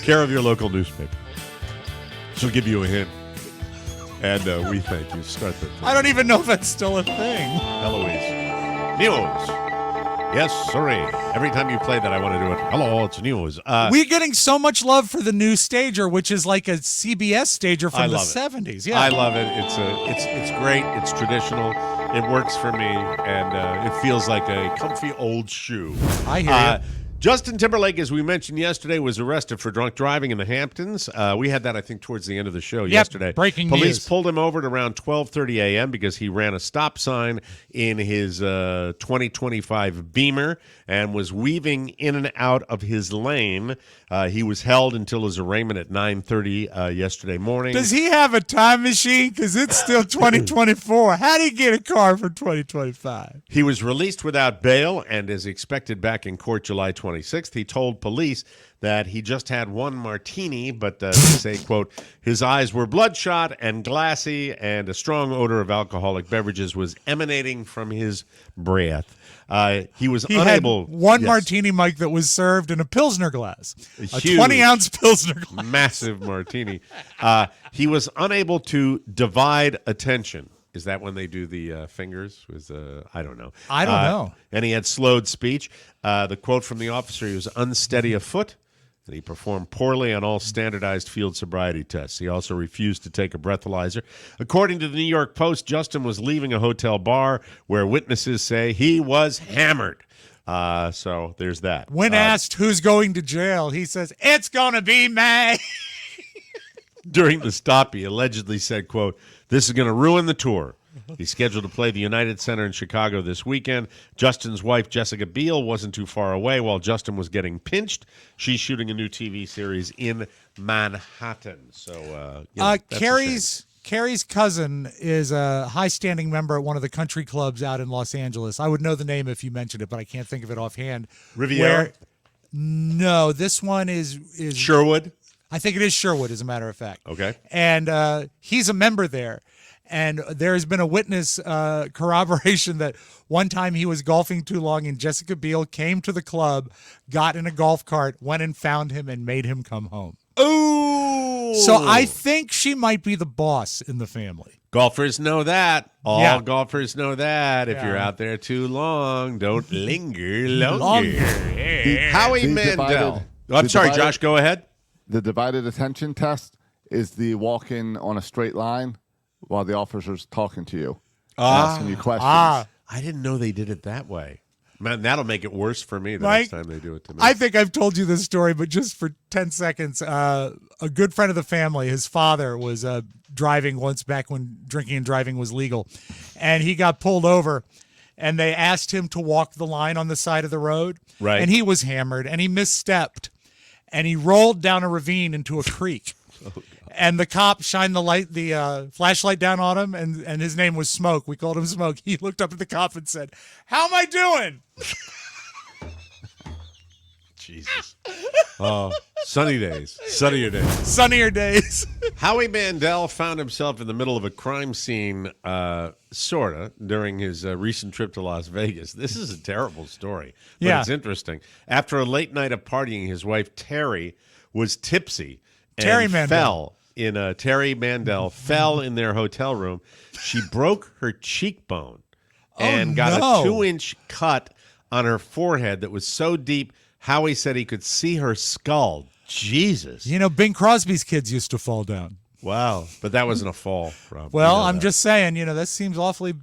care of your local newspaper. She'll give you a hint. And we thank you. Start the thing. I don't even know if that's still a thing. Heloise. News. Yes, sorry. Every time you play that, I want to do it. Hello, it's news. We're getting so much love for the new stager, which is like a CBS stager from the 70s. Yeah, I love it. It's great. It's traditional. It works for me, and it feels like a comfy old shoe. I hear you. Justin Timberlake, as we mentioned yesterday, was arrested for drunk driving in the Hamptons. We had that, I think, towards the end of the show yesterday. Breaking Police news. pulled him over at around 12:30 a.m. because he ran a stop sign in his 2025 Beamer and was weaving in and out of his lane. He was held until his arraignment at 9:30 yesterday morning. Does he have a time machine? Because it's still 2024. How did he get a car for 2025? He was released without bail and is expected back in court July 26th. He told police that he just had one martini, but they say, quote, his eyes were bloodshot and glassy, and a strong odor of alcoholic beverages was emanating from his breath. He was unable. Had one martini, Mike, that was served in a Pilsner glass, a huge, 20-ounce Pilsner glass. Massive martini. He was unable to divide attention. Is that when they do the fingers? I don't know. I don't know. And he had slowed speech. The quote from the officer, he was unsteady of foot, and he performed poorly on all standardized field sobriety tests. He also refused to take a breathalyzer. According to the New York Post, Justin was leaving a hotel bar where witnesses say he was hammered. So there's that. When asked who's going to jail, he says, it's going to be me. During the stop, he allegedly said, quote, this is going to ruin the tour. He's scheduled to play the United Center in Chicago this weekend. Justin's wife, Jessica Biel, wasn't too far away while Justin was getting pinched. She's shooting a new TV series in Manhattan. So, Carrie's cousin is a high-standing member at one of the country clubs out in Los Angeles. I would know the name if you mentioned it, but I can't think of it offhand. Riviera? No, this one is Sherwood? I think it is Sherwood, as a matter of fact. Okay. And he's a member there. And there has been a witness corroboration that one time he was golfing too long and Jessica Biel came to the club, got in a golf cart, went and found him and made him come home. Ooh! So I think she might be the boss in the family. Golfers know that. All golfers know that. If you're out there too long, don't linger longer. Howie Mandel. I'm sorry, Josh, go ahead. The divided attention test is the walking on a straight line while the officer's talking to you, asking you questions. I didn't know they did it that way. Man, that'll make it worse for me the next time they do it to me. I think I've told you this story, but just for 10 seconds, a good friend of the family, his father was driving once back when drinking and driving was legal, and he got pulled over, and they asked him to walk the line on the side of the road, right? And he was hammered, and he misstepped, and he rolled down a ravine into a creek. And the cop shined the flashlight down on him, and his name was Smoke. We called him Smoke. He looked up at the cop and said, "How am I doing?" Jesus. Oh, sunnier days. Sunnier days. Howie Mandel found himself in the middle of a crime scene, sorta, during his recent trip to Las Vegas. This is a terrible story, but it's interesting. After a late night of partying, his wife, Terry, was tipsy and Terry Mandel fell in their hotel room. She broke her cheekbone and got a 2-inch cut on her forehead that was so deep, Howie said he could see her skull. Jesus. You know, Bing Crosby's kids used to fall down. Wow. But that wasn't a fall, Rob. Well, I'm just saying, that seems awfully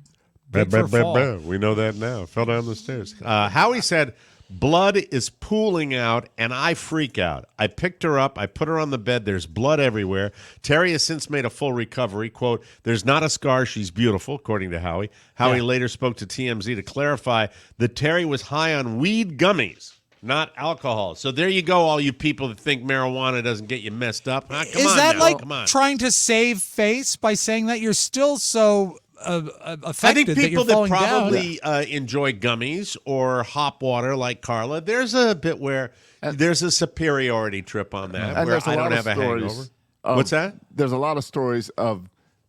big for a fall. We know that now. Fell down the stairs. Howie said, blood is pooling out, and I freak out. I picked her up. I put her on the bed. There's blood everywhere. Terry has since made a full recovery. Quote, there's not a scar. She's beautiful, according to Howie. Howie later spoke to TMZ to clarify that Terry was high on weed gummies, not alcohol. So there you go, all you people that think marijuana doesn't get you messed up. Come Is on that now. like Come on. trying to save face by saying that you're still so affected? I think people that probably enjoy gummies or hop water like Carla, there's a bit where there's a superiority trip on that and where I don't have a hangover. What's that? There's a lot of stories of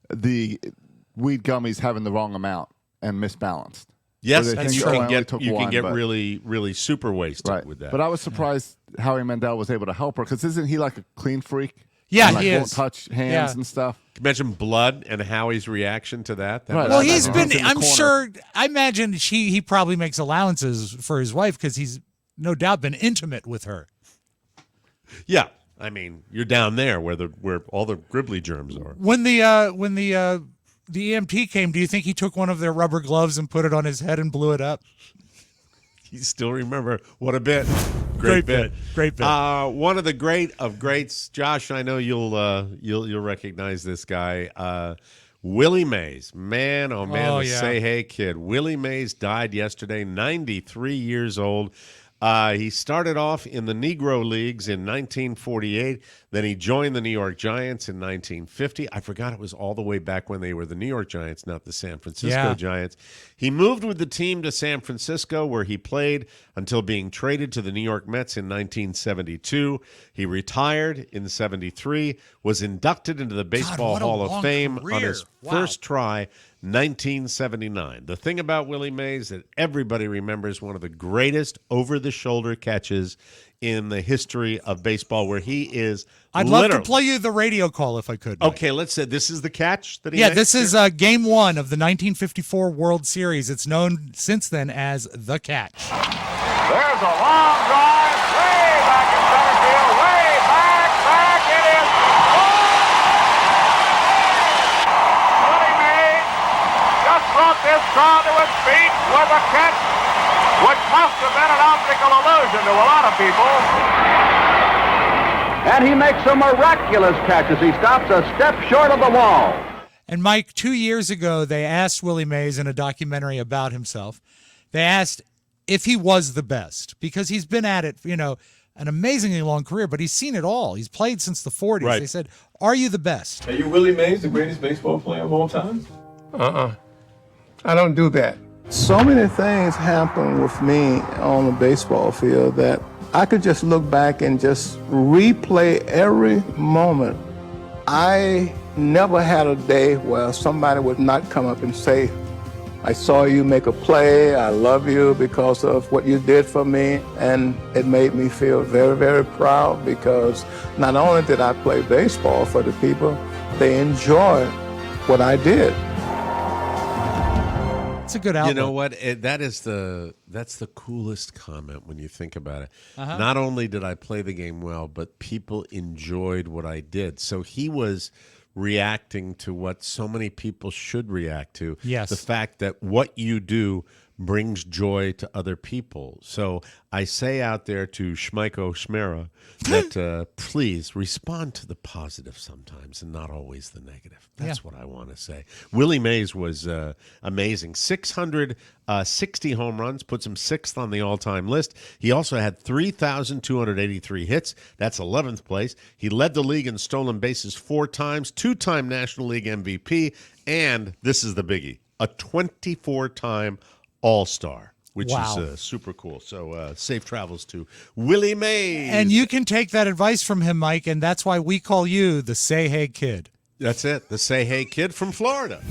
the weed gummies having the wrong amount and misbalanced. Yes, and you can get really, really super wasted with that. But I was surprised Howie Mandel was able to help her, because isn't he like a clean freak? Yeah, he won't touch hands and stuff. Can you imagine blood and Howie's reaction to that? Well, he's been, I'm sure, I imagine he probably makes allowances for his wife because he's no doubt been intimate with her. Yeah. I mean, you're down there where all the gribbly germs are. When the EMT came, do you think he took one of their rubber gloves and put it on his head and blew it up? You still remember what a bit. Great bit. One of the great of greats, Josh. I know you'll recognize this guy, Willie Mays. Man, oh man, Say Hey Kid. Willie Mays died yesterday, 93 years old. He started off in the Negro Leagues in 1948. Then he joined the New York Giants in 1950. I forgot it was all the way back when they were the New York Giants, not the San Francisco Giants. He moved with the team to San Francisco, where he played until being traded to the New York Mets in 1972. He retired in 73, was inducted into the Baseball Hall of Fame on his first try, 1979. The thing about Willie Mays that everybody remembers, one of the greatest over-the-shoulder catches in the history of baseball, where he is I'd love to play you the radio call if I could. Mike. Okay, let's say this is the catch that he makes? This is Game 1 of the 1954 World Series. It's known since then as the catch. There's a long drive way back in center field, way back. It is Willie Mays just brought this crowd to its feet with a catch which must have been an optical illusion to a lot of people. And he makes a miraculous catch as he stops a step short of the wall. And Mike, 2 years ago, they asked Willie Mays in a documentary about himself, they asked if he was the best, because he's been at it, an amazingly long career, but he's seen it all. He's played since the 40s. Right. They said, are you the best? Are you Willie Mays, the greatest baseball player of all time? I don't do that. So many things happen with me on the baseball field that I could just look back and just replay every moment. I never had a day where somebody would not come up and say, I saw you make a play, I love you because of what you did for me, and it made me feel very, very proud because not only did I play baseball for the people, they enjoyed what I did. It's a good album. You know what? That's the coolest comment when you think about it. Not only did I play the game well, but people enjoyed what I did. So he was reacting to what so many people should react to. Yes. The fact that what you do brings joy to other people. So I say out there to Shmiko Shmera that please respond to the positive sometimes and not always the negative. That's what I want to say. Willie Mays was amazing. 660 home runs, puts him 6th on the all-time list. He also had 3,283 hits. That's 11th place. He led the league in stolen bases 4 times, 2-time National League MVP, and this is the biggie, a 24-time All-Star, which is super cool. So safe travels to Willie Mays. And you can take that advice from him, Mike, and that's why we call you the Say Hey Kid. That's it, the Say Hey Kid from Florida.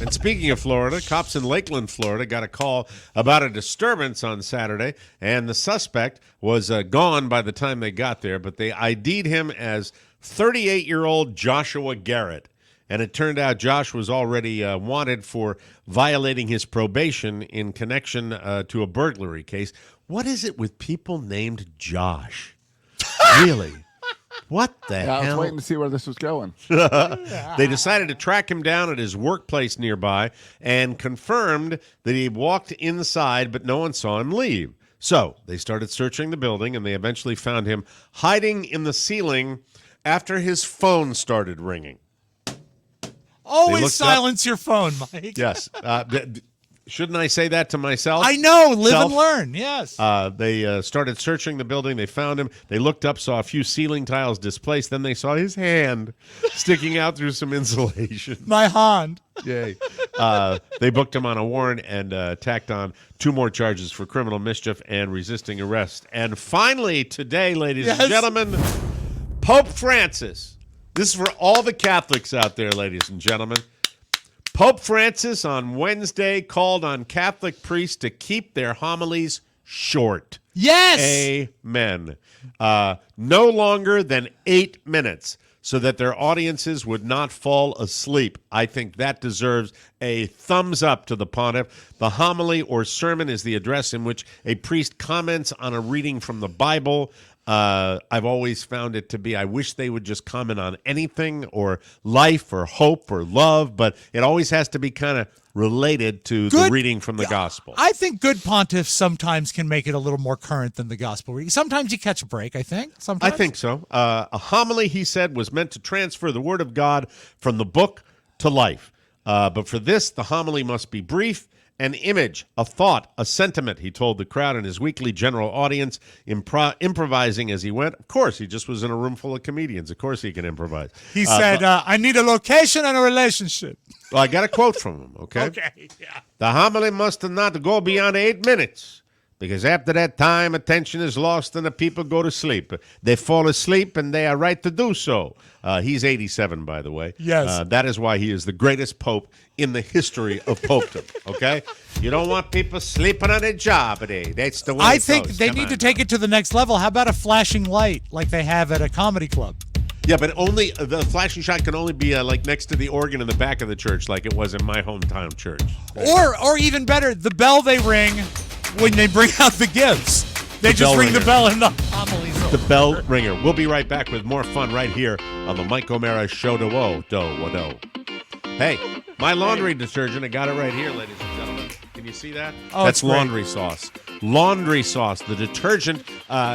And speaking of Florida, cops in Lakeland, Florida, got a call about a disturbance on Saturday, and the suspect was gone by the time they got there, but they ID'd him as 38-year-old Joshua Garrett. And it turned out Josh was already wanted for violating his probation in connection to a burglary case. What is it with people named Josh? Really? What the hell? I was waiting to see where this was going. They decided to track him down at his workplace nearby and confirmed that he walked inside, but no one saw him leave. So they started searching the building, and they eventually found him hiding in the ceiling after his phone started ringing. Always silence your phone, Mike. Yes. Shouldn't I say that to myself? I know. Live and learn. Yes. They started searching the building. They found him. They looked up, saw a few ceiling tiles displaced. Then they saw his hand sticking out through some insulation. My hand. Yay. They booked him on a warrant and tacked on 2 more charges for criminal mischief and resisting arrest. And finally, today, ladies and gentlemen, Pope Francis. This is for all the Catholics out there, ladies and gentlemen. Pope Francis on Wednesday called on Catholic priests to keep their homilies short. Yes! Amen. No longer than 8 minutes so that their audiences would not fall asleep. I think that deserves a thumbs up to the pontiff. The homily or sermon is the address in which a priest comments on a reading from the Bible. I've always found it to be, I wish they would just comment on anything or life or hope or love, but it always has to be kind of related to the reading from the gospel. I think good pontiffs sometimes can make it a little more current than the gospel reading. Sometimes you catch a break, I think. Sometimes. I think so. A homily, he said, was meant to transfer the word of God from the book to life. But for this, the homily must be brief. An image, a thought, a sentiment, he told the crowd in his weekly general audience, improvising as he went. Of course, he just was in a room full of comedians. Of course he can improvise. He said, I need a location and a relationship. Well, I got a quote from him, okay? Okay, yeah. The homily must not go beyond 8 minutes, because after that time, attention is lost and the people go to sleep. They fall asleep, and they are right to do so. He's 87, by the way. Yes. That is why he is the greatest pope in the history of popedom, okay? You don't want people sleeping on their job today. That's the way I it think goes. they Come need on to take now. it to the next level. How about a flashing light like they have at a comedy club? Yeah, but only the flashing shot can only be like next to the organ in the back of the church, like it was in my hometown church. Or even better, the bell they ring when they bring out the gifts. They just ring the bell in the homilies. The bell ringer. We'll be right back with more fun right here on the Mike O'Mara Show. Hey, my laundry detergent. I got it right here, ladies and gentlemen. Can you see that? Oh, that's it's great. laundry sauce. Laundry sauce. The detergent,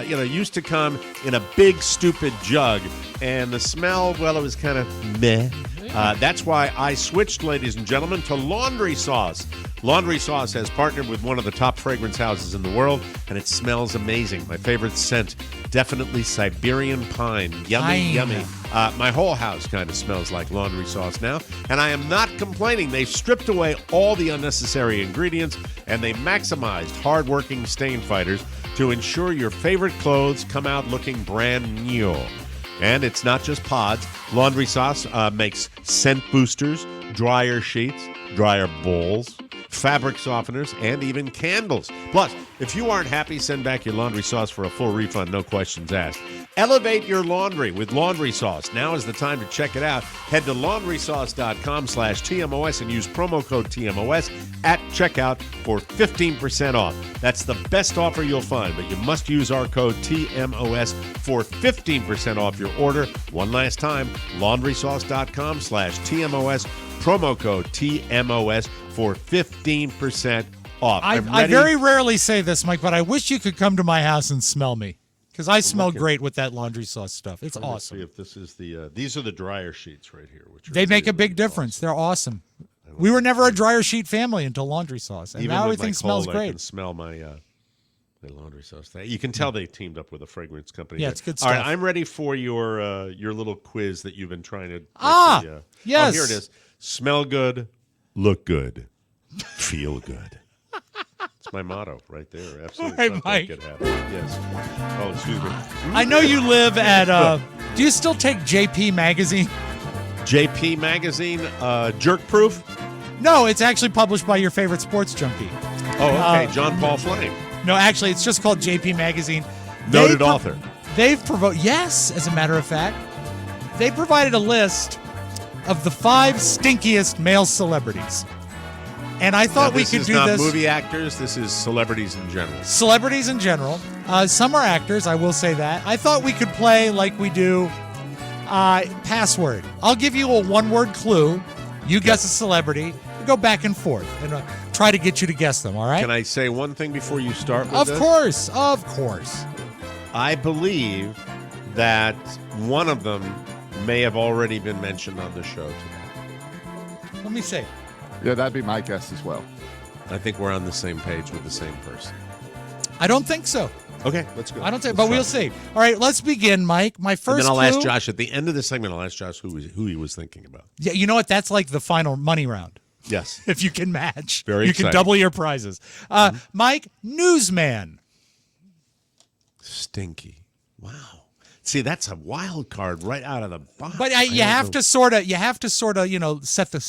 used to come in a big, stupid jug, and the smell, well, it was kind of meh. That's why I switched, ladies and gentlemen, to Laundry Sauce. Laundry Sauce has partnered with one of the top fragrance houses in the world, and it smells amazing. My favorite scent, definitely Siberian pine. Yummy, yummy. My whole house kind of smells like Laundry Sauce now, and I am not complaining. They've stripped away all the unnecessary ingredients, and they maximized hardworking stain fighters to ensure your favorite clothes come out looking brand new. And it's not just pods. Laundry Sauce makes scent boosters, dryer sheets, dryer bowls, fabric softeners, and even candles. Plus, if you aren't happy, send back your Laundry Sauce for a full refund, no questions asked. Elevate your laundry with Laundry Sauce. Now is the time to check it out. Head to laundrysauce.com/TMOS and use promo code TMOS at checkout for 15% off. That's the best offer you'll find, but you must use our code TMOS for 15% off your order. One last time, laundrysauce.com/TMOS, promo code TMOS for 15% off. I very rarely say this, Mike, but I wish you could come to my house and smell me. Because I smell great with that Laundry Sauce stuff. It's awesome. See if this is these are the dryer sheets right here. Which they make a big difference. They're awesome. We were never a dryer sheet family until Laundry Sauce, and even now with everything my smells cold, great. I can smell my Laundry Sauce. You can tell they teamed up with a fragrance company. Yeah, it's good stuff. All right, I'm ready for your little quiz that you've been trying to. Yes. Oh, here it is. Smell good, look good, feel good. It's my motto right there. Absolutely. All right, Mike. Yes. Oh, excuse me. I know you live at. Do you still take JP Magazine? JP Magazine, Jerk Proof? No, it's actually published by your favorite sports junkie. Oh, okay. John Paul Flame. No, actually, it's just called JP Magazine. Noted author. Yes, as a matter of fact, they provided a list of the 5 stinkiest male celebrities. And I thought we could do this. This is not movie actors. This is celebrities in general. Celebrities in general. Some are actors, I will say that. I thought we could play like we do Password. I'll give you a one-word clue. You guess a celebrity. We go back and forth and try to get you to guess them, all right? Can I say one thing before you start with this? Of course. I believe that one of them may have already been mentioned on the show today. Let me see. Yeah, that'd be my guess as well. I think we're on the same page with the same person. I don't think so. Okay, let's go. I don't think, but we'll see. All right, let's begin, Mike. My first. And then I'll clue, ask Josh at the end of the segment. I'll ask Josh who he was thinking about. Yeah, you know what? That's like the final money round. Yes, if you can match, very you exciting. can double your prizes. Mike, newsman. Stinky. Wow. See, that's a wild card right out of the box. But you have to sort of, set the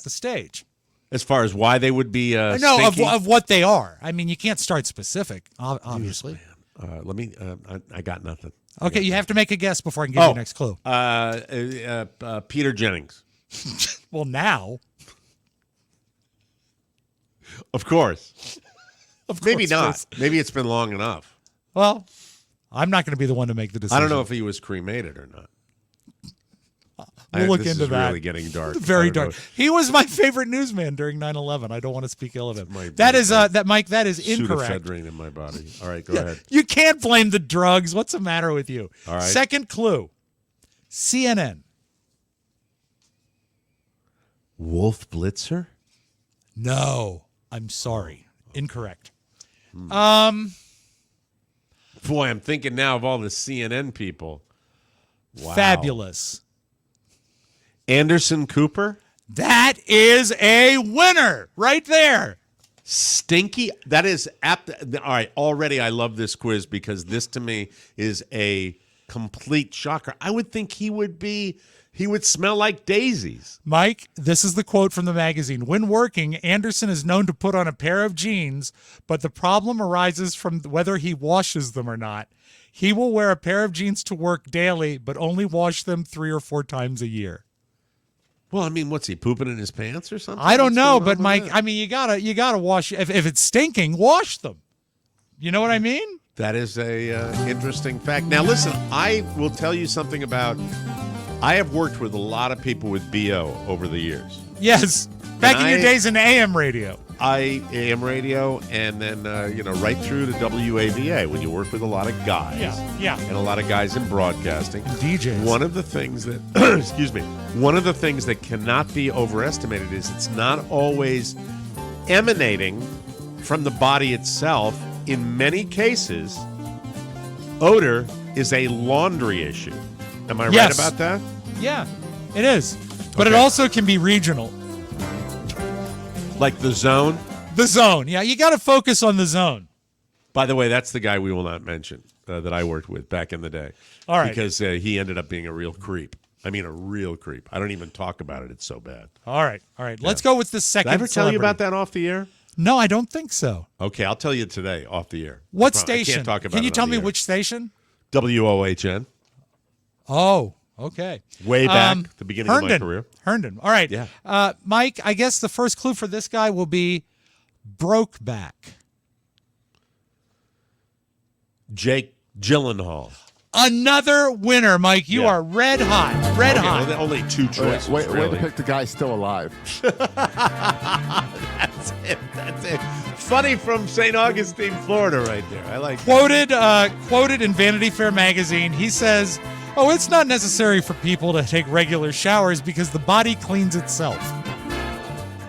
stage. As far as why they would be no, stinky? of what they are. I mean, you can't start specific, obviously. Let me. I got nothing. Okay, you have to make a guess before I can give you the next clue. Peter Jennings. Well, now. Of course. Maybe not. Chris. Maybe it's been long enough. Well, I'm not going to be the one to make the decision. I don't know if he was cremated or not. We'll look into this is that. Really getting dark. Very dark. He was my favorite newsman during 9/11. I don't want to speak ill of him. Mike. That is incorrect. Pseudoephedrine in my body. All right, go ahead. You can't blame the drugs. What's the matter with you? All right. Second clue. CNN. Wolf Blitzer? No, I'm sorry. Incorrect. Boy, I'm thinking now of all the CNN people. Wow. Fabulous. Anderson Cooper? That is a winner right there. Stinky? That is apt. All right, already I love this quiz because this to me is a complete shocker. I would think he would smell like daisies. Mike, this is the quote from the magazine. When working, Anderson is known to put on a pair of jeans, but the problem arises from whether he washes them or not. He will wear a pair of jeans to work daily, but only wash them 3 or 4 times a year. Well, I mean, what's he pooping in his pants or something? I don't know, but Mike, I mean, you gotta wash. If it's stinking, wash them. You know what I mean? That is a interesting fact. Now, listen, I will tell you something about. I have worked with a lot of people with BO over the years. Yes, back in your days in AM radio. AM radio, and then right through to WAVA when you work with a lot of guys. Yeah. And a lot of guys in broadcasting. DJs. One of the things that one of the things that cannot be overestimated is it's not always emanating from the body itself. In many cases, odor is a laundry issue. Am I right about that? Yeah, it is. But it also can be regional. Like the zone? The zone. Yeah, you got to focus on the zone. By the way, that's the guy we will not mention that I worked with back in the day. All right. Because he ended up being a real creep. I mean, a real creep. I don't even talk about it. It's so bad. All right. Let's go with the second Did I ever tell you celebrity. about that off the air? No, I don't think so. Okay, I'll tell you today off the air. What station? I can't talk about Can you it tell on me the air. which station? WOHN. Oh, okay. Way back, the beginning of my career. Herndon. All right. Yeah. Mike, I guess the first clue for this guy will be Brokeback. Jake Gyllenhaal. Another winner, Mike. You are red hot. Red hot. Well, only two choices. Wait really. to pick the guy still alive. That's it. Funny from St. Augustine, Florida, right there. I like quoted in Vanity Fair magazine. He says, "Oh, it's not necessary for people to take regular showers because the body cleans itself."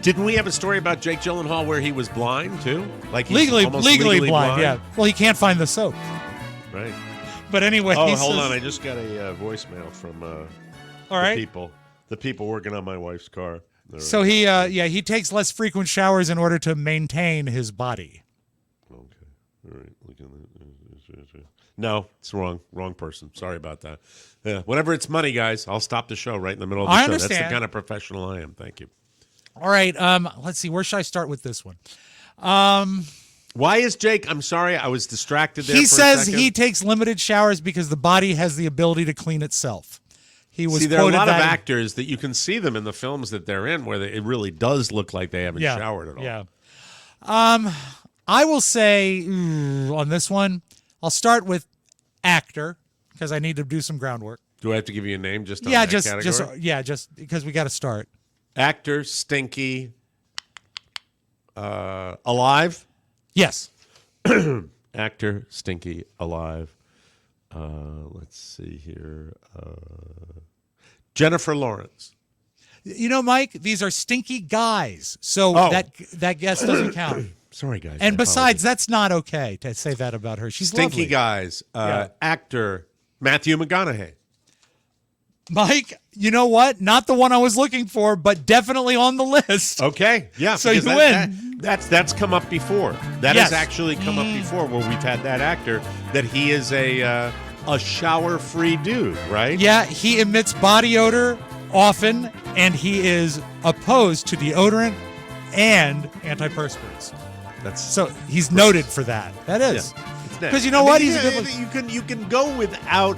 Didn't we have a story about Jake Gyllenhaal where he was blind too? Like he's legally almost legally blind. Yeah. Well, he can't find the soap. Right. But anyway, hold on. I just got a voicemail from the people working on my wife's car. So he takes less frequent showers in order to maintain his body. Okay. All right. No, it's wrong. Wrong person. Sorry about that. Yeah. Whenever it's money, guys, I'll stop the show right in the middle of the show. Understand. That's the kind of professional I am. Thank you. All right. Let's see. Where should I start with this one? Why is Jake? I'm sorry, I was distracted there. He for a says second. he takes limited showers because the body has the ability to clean itself. He was there are a quoted lot of that- actors that you can see them in the films that they're in where it really does look like they haven't showered at all. Yeah. I will say on this one, I'll start with actor because I need to do some groundwork. Do I have to give you a name just on that category? just because we got to start. Actor, Stinky, alive? Yes. Actor, Stinky, alive. Let's see here. Jennifer Lawrence. You know, Mike, these are stinky guys, so that guess doesn't count. Sorry, guys. And besides, that's not okay to say that about her. She's Stinky lovely. guys. Actor, Matthew McConaughey. Mike, you know what? Not the one I was looking for, but definitely on the list. Okay, yeah. So you win. That's come up before. That has actually come up before where we've had that actor that he is a shower-free dude, right? Yeah, he emits body odor often, and he is opposed to deodorant and antiperspirants. So he's noted for that. That is. Because you know what? He's you can go without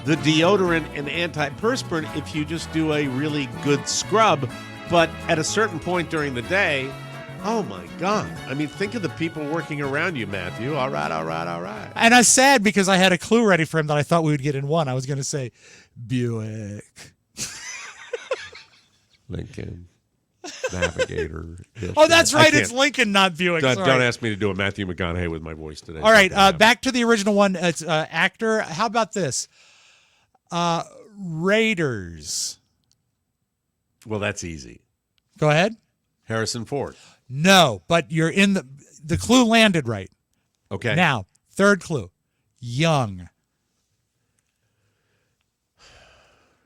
the deodorant and antiperspirant if you just do a really good scrub, but at a certain point during the day, oh my God. I mean, think of the people working around you, Matthew. All right. And I'm sad because I had a clue ready for him that I thought we would get in one. I was going to say Buick. Lincoln. Navigator. Oh, that's right. It's Lincoln, not Buick. Don't ask me to do a Matthew McConaughey with my voice today. All right. Back to the original one. It's actor. How about this? Raiders. Well, that's easy. Go ahead. Harrison Ford. No, but you're in the clue landed right. Okay. Now, third clue. Young.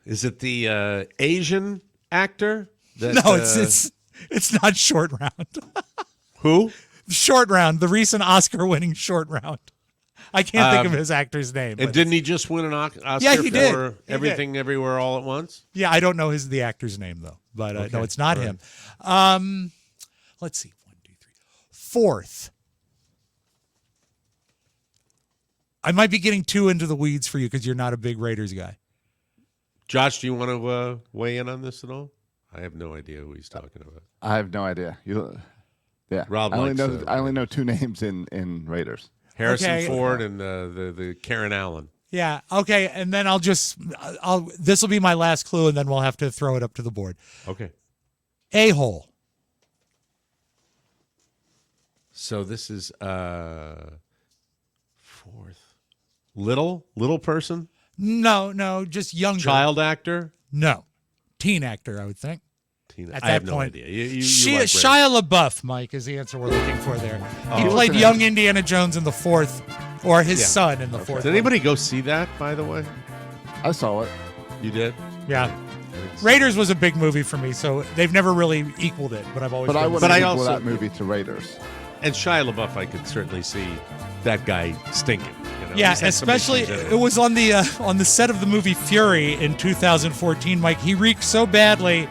Is it the Asian actor? No, it's not Short Round. Who? Short Round, the recent Oscar-winning Short Round. I can't think of his actor's name. And didn't he just win an Oscar he did. for Everything Everywhere All at Once? Yeah, I don't know the actor's name, though. But no, it's not him. Let's see. 1, 2, 3. Fourth. I might be getting too into the weeds for you because you're not a big Raiders guy. Josh, do you want to weigh in on this at all? I have no idea who he's talking about. I have no idea. Rob I only know two names in Raiders. Harrison Ford and the Karen Allen. Yeah. Okay. And then this will be my last clue, and then we'll have to throw it up to the board. Okay. A-hole. So this is fourth. Little person? No, just younger. Child actor? No. Teen actor, I would think. At I have that no point. idea. You Shia LaBeouf, Mike, is the answer we're looking for there. He played young Indiana Jones in the fourth, or his son in the fourth. Did anybody go see that, by the way? I saw it. You did? Yeah. Raiders was a big movie for me, so they've never really equaled it, but I've always But I been- would equal that movie to Raiders. And Shia LaBeouf, I could certainly see that guy stinking. You know? Yeah, He's had some especially issues in it was on the set of the movie Fury in 2014. Mike, he reeked so badly,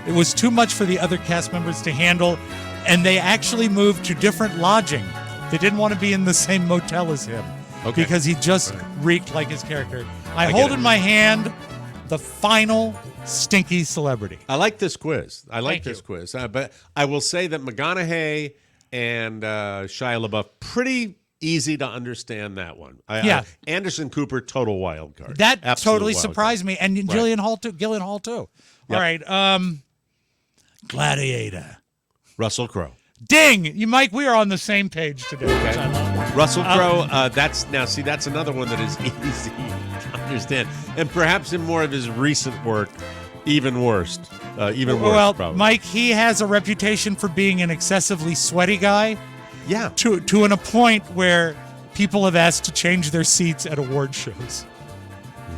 it was too much for the other cast members to handle, and they actually moved to different lodging. They didn't want to be in the same motel as him because he just reeked like his character. I hold in my hand the final Stinky celebrity. I like this quiz. Quiz. But I will say that McConaughey and Shia LaBeouf, pretty easy to understand that one. Anderson Cooper, total wild card. That Absolute totally wild surprised me. And Gillian Hall too. Yep. All right. Gladiator. Russell Crowe. Ding! Mike, we are on the same page today. Which I love. Russell Crowe, that's another one that is easy to understand. And perhaps in more of his recent work, even worse. Well, probably. Mike, he has a reputation for being an excessively sweaty guy. Yeah. To a point where people have asked to change their seats at award shows.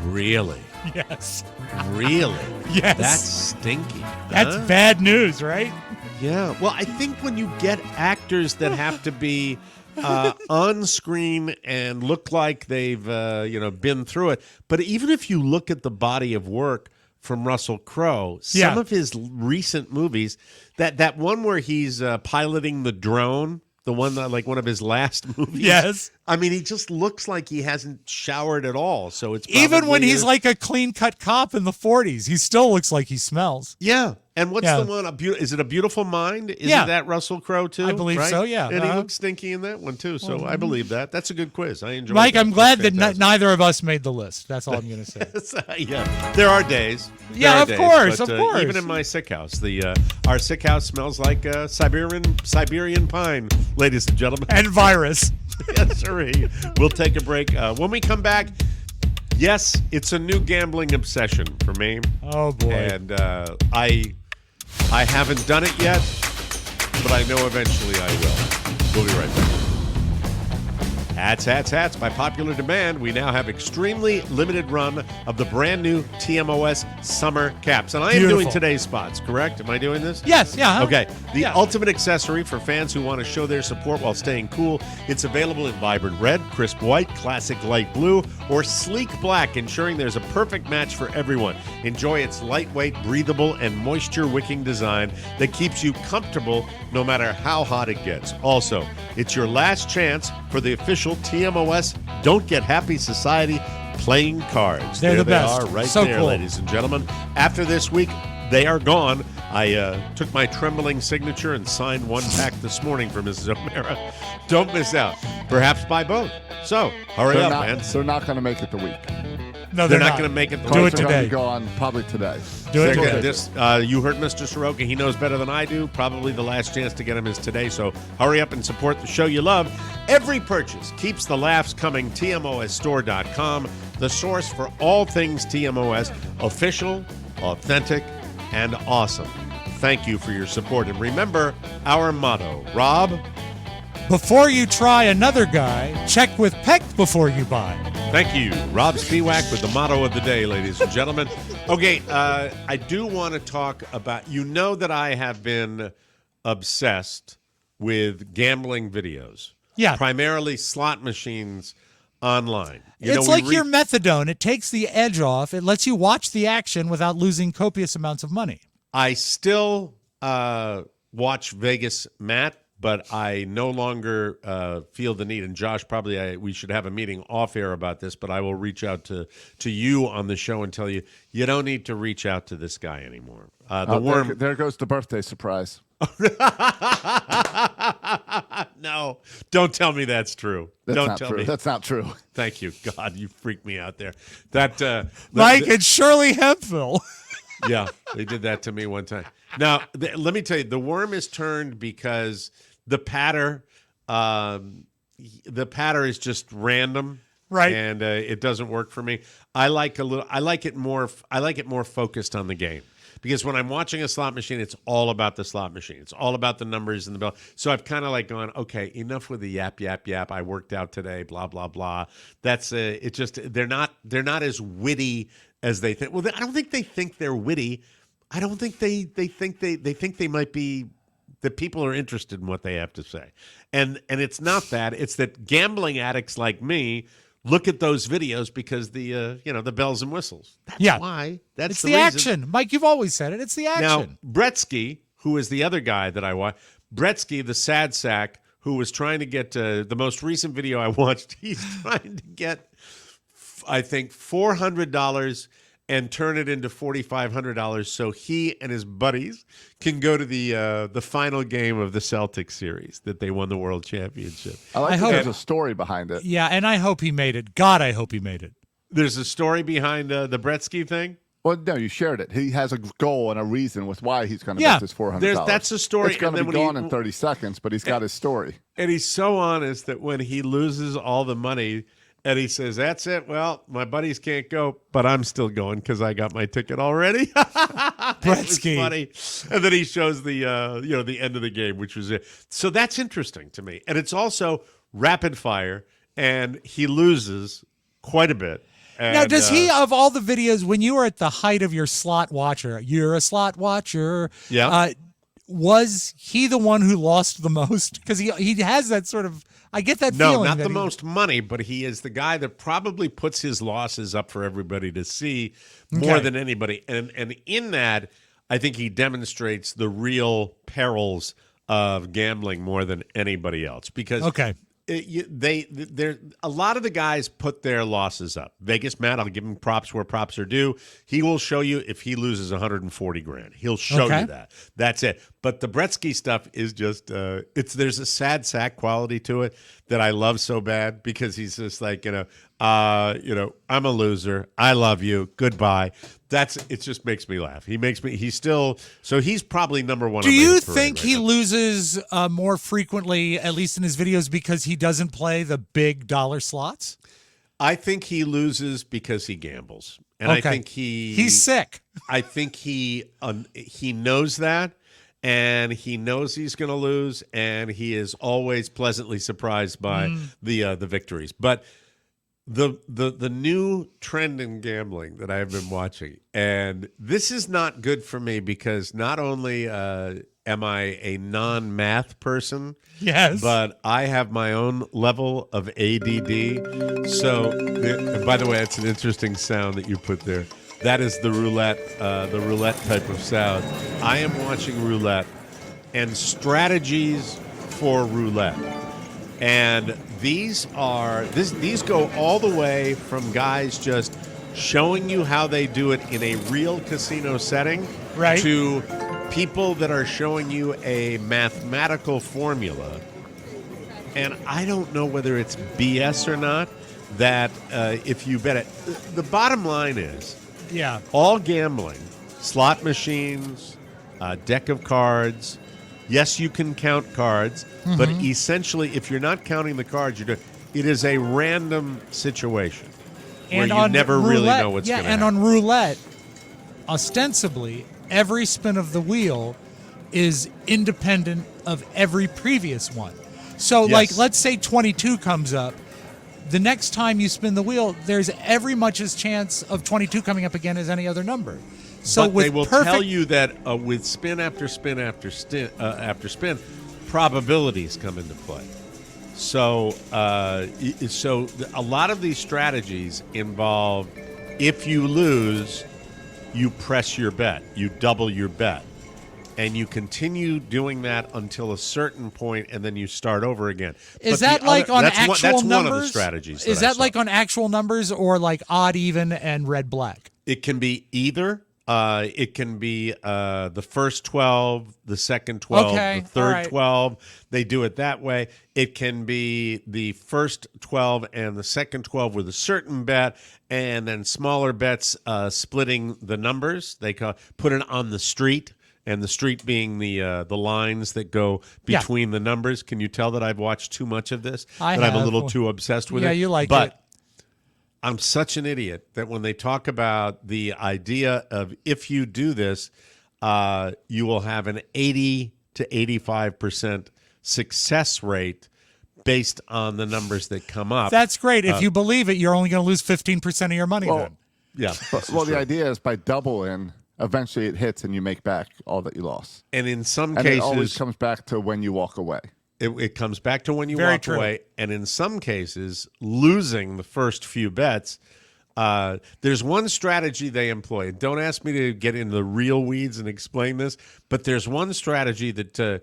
Really? Yes. Really? Yes. That's stinky. That's bad news, right? Yeah. Well, I think when you get actors that have to be on screen and look like they've been through it, but even if you look at the body of work from Russell Crowe, some of his recent movies, that one where he's piloting the drone, the one that, like one of his last movies. Yes. I mean, he just looks like he hasn't showered at all. So it's even when he's like a clean-cut cop in the 40s, he still looks like he smells. Yeah. And what's the one? Is it A Beautiful Mind? Is it that Russell Crowe too? I believe so, yeah. And he looks stinky in that one too. So I believe that. That's a good quiz. I enjoyed Mike, that. I'm glad that neither of us made the list. That's all I'm going to say. Yeah. There are days. Of course. Even in my sick house, our sick house smells like Siberian pine, ladies and gentlemen. And virus. Yes, sirree. We'll take a break. When we come back, yes, it's a new gambling obsession for me. Oh, boy. And I haven't done it yet, but I know eventually I will. We'll be right back. Hats. By popular demand, we now have extremely limited run of the brand new TMOS summer caps. And I am doing today's spots, correct? Am I doing this? Yes, yeah. Okay. The ultimate accessory for fans who want to show their support while staying cool. It's available in vibrant red, crisp white, classic light blue, or sleek black, ensuring there's a perfect match for everyone. Enjoy its lightweight, breathable, and moisture-wicking design that keeps you comfortable no matter how hot it gets. Also, it's your last chance for the official TMOS Don't Get Happy Society playing cards. They're the best. They are right so there, cool. ladies and gentlemen. After this week, they are gone. I took my trembling signature and signed one pack this morning for Mrs. O'Mara. Don't miss out. Perhaps buy both. So, hurry up, man. They're not going to make it the week. No, they're not going to make it. Do it today. Go on probably today. Do it today. You heard Mr. Soroka. He knows better than I do. Probably the last chance to get him is today. So hurry up and support the show you love. Every purchase keeps the laughs coming. TMOSstore.com, the source for all things TMOS, official, authentic, and awesome. Thank you for your support. And remember our motto, Rob. Before you try another guy, check with Peck before you buy. Thank you. Rob Spiewak with the motto of the day, ladies and gentlemen. Okay, I do want to talk about, that I have been obsessed with gambling videos. Yeah. Primarily slot machines online. It's like your methadone. It takes the edge off. It lets you watch the action without losing copious amounts of money. I still watch Vegas Matt, but I no longer feel the need. And Josh, probably we should have a meeting off air about this, but I will reach out to you on the show and tell you, you don't need to reach out to this guy anymore. Worm. There goes the birthday surprise. No, don't tell me that's true. Don't tell me. That's not true. Thank you. God, you freaked me out there. Mike and Shirley Hemphill. Yeah, they did that to me one time. Now, let me tell you, the worm is turned because the patter the patter is just random, right? And it doesn't work for me. I like it more focused on the game. Because when I'm watching a slot machine, it's all about the slot machine. It's all about the numbers and the bell. So I've kind of like gone, okay, enough with the yap. I worked out today, blah blah blah. That's it. Just they're not as witty as they think. Well, I don't think they think they're witty. I don't think they think they might be. That people are interested in what they have to say, and it's not that. It's that gambling addicts like me look at those videos because the bells and whistles. That's why. It's the reason. Action, Mike. You've always said it. It's the action. Now Bretsky, who is the other guy that I watched, Bretsky, the sad sack, who was trying to get the most recent video I watched. He's trying to get, I think, $400 and turn it into $4,500 so he and his buddies can go to the final game of the Celtics series that they won the World Championship. I hope there's a story behind it. Yeah, and I hope he made it. God, I hope he made it. There's a story behind the Bretsky thing? Well, no, you shared it. He has a goal and a reason with why he's going to bet this $400. That's a story. It's going to be gone in 30 seconds, but he's got his story. And he's so honest that when he loses all the money, and he says, "That's it. Well, my buddies can't go, but I'm still going because I got my ticket already." Bretsky, funny. And then he shows the the end of the game, which was it. So that's interesting to me, and it's also rapid fire, and he loses quite a bit. And, now, does he, of all the videos, when you were at the height of your slot watcher, you're a slot watcher. Yeah. Was he the one who lost the most? Because he has that sort of. I get that feeling. No, not the most money, but he is the guy that probably puts his losses up for everybody to see more than anybody. And in that, I think he demonstrates the real perils of gambling more than anybody else. Because they're a lot of the guys put their losses up. Vegas Matt, I'll give him props where props are due. He will show you if he loses $140,000. He'll show you that. That's it. But the Bretsky stuff is just there's a sad sack quality to it that I love so bad because he's just like, I'm a loser. I love you. Goodbye. It just makes me laugh. He's probably number one. Do you think he loses more frequently, at least in his videos, because he doesn't play the big dollar slots? I think he loses because he gambles. And I think he's sick. I think he knows that. And he knows he's going to lose, and he is always pleasantly surprised by the victories. But the new trend in gambling that I've been watching, and this is not good for me because not only am I a non-math person, but I have my own level of ADD. So, by the way, it's an interesting sound that you put there. That is the roulette type of sound. I am watching roulette and strategies for roulette. And these go all the way from guys just showing you how they do it in a real casino setting to people that are showing you a mathematical formula. And I don't know whether it's BS or not that if you bet it. The bottom line is, all gambling, slot machines, deck of cards. Yes, you can count cards, but essentially, if you're not counting the cards, it is a random situation where you never really know what's going to happen. And on roulette, ostensibly, every spin of the wheel is independent of every previous one. So, like, let's say 22 comes up. The next time you spin the wheel, there's every much as chance of 22 coming up again as any other number. So but they will tell you that with spin after spin after spin, probabilities come into play. So, a lot of these strategies involve if you lose, you press your bet, you double your bet, and you continue doing that until a certain point, and then you start over again. Is that like on actual that's numbers? One of the strategies. Is that like on actual numbers or like odd, even, and red, black? It can be either. It can be the first 12, the second 12, the third 12. They do it that way. It can be the first 12 and the second 12 with a certain bet, and then smaller bets splitting the numbers. They put it on the street and the street being the lines that go between the numbers. Can you tell that I've watched too much of this? I'm a little too obsessed with it. Yeah, you like but it. I'm such an idiot that when they talk about the idea of if you do this, you will have an 80 to 85% success rate based on the numbers that come up. That's great. If you believe it, you're only going to lose 15% of your money then. Yeah. The idea is by doubling, eventually it hits and you make back all that you lost. And in some cases, it always comes back to when you walk away. It comes back to when you walk away. And in some cases, losing the first few bets, there's one strategy they employ. Don't ask me to get into the real weeds and explain this, but there's one strategy that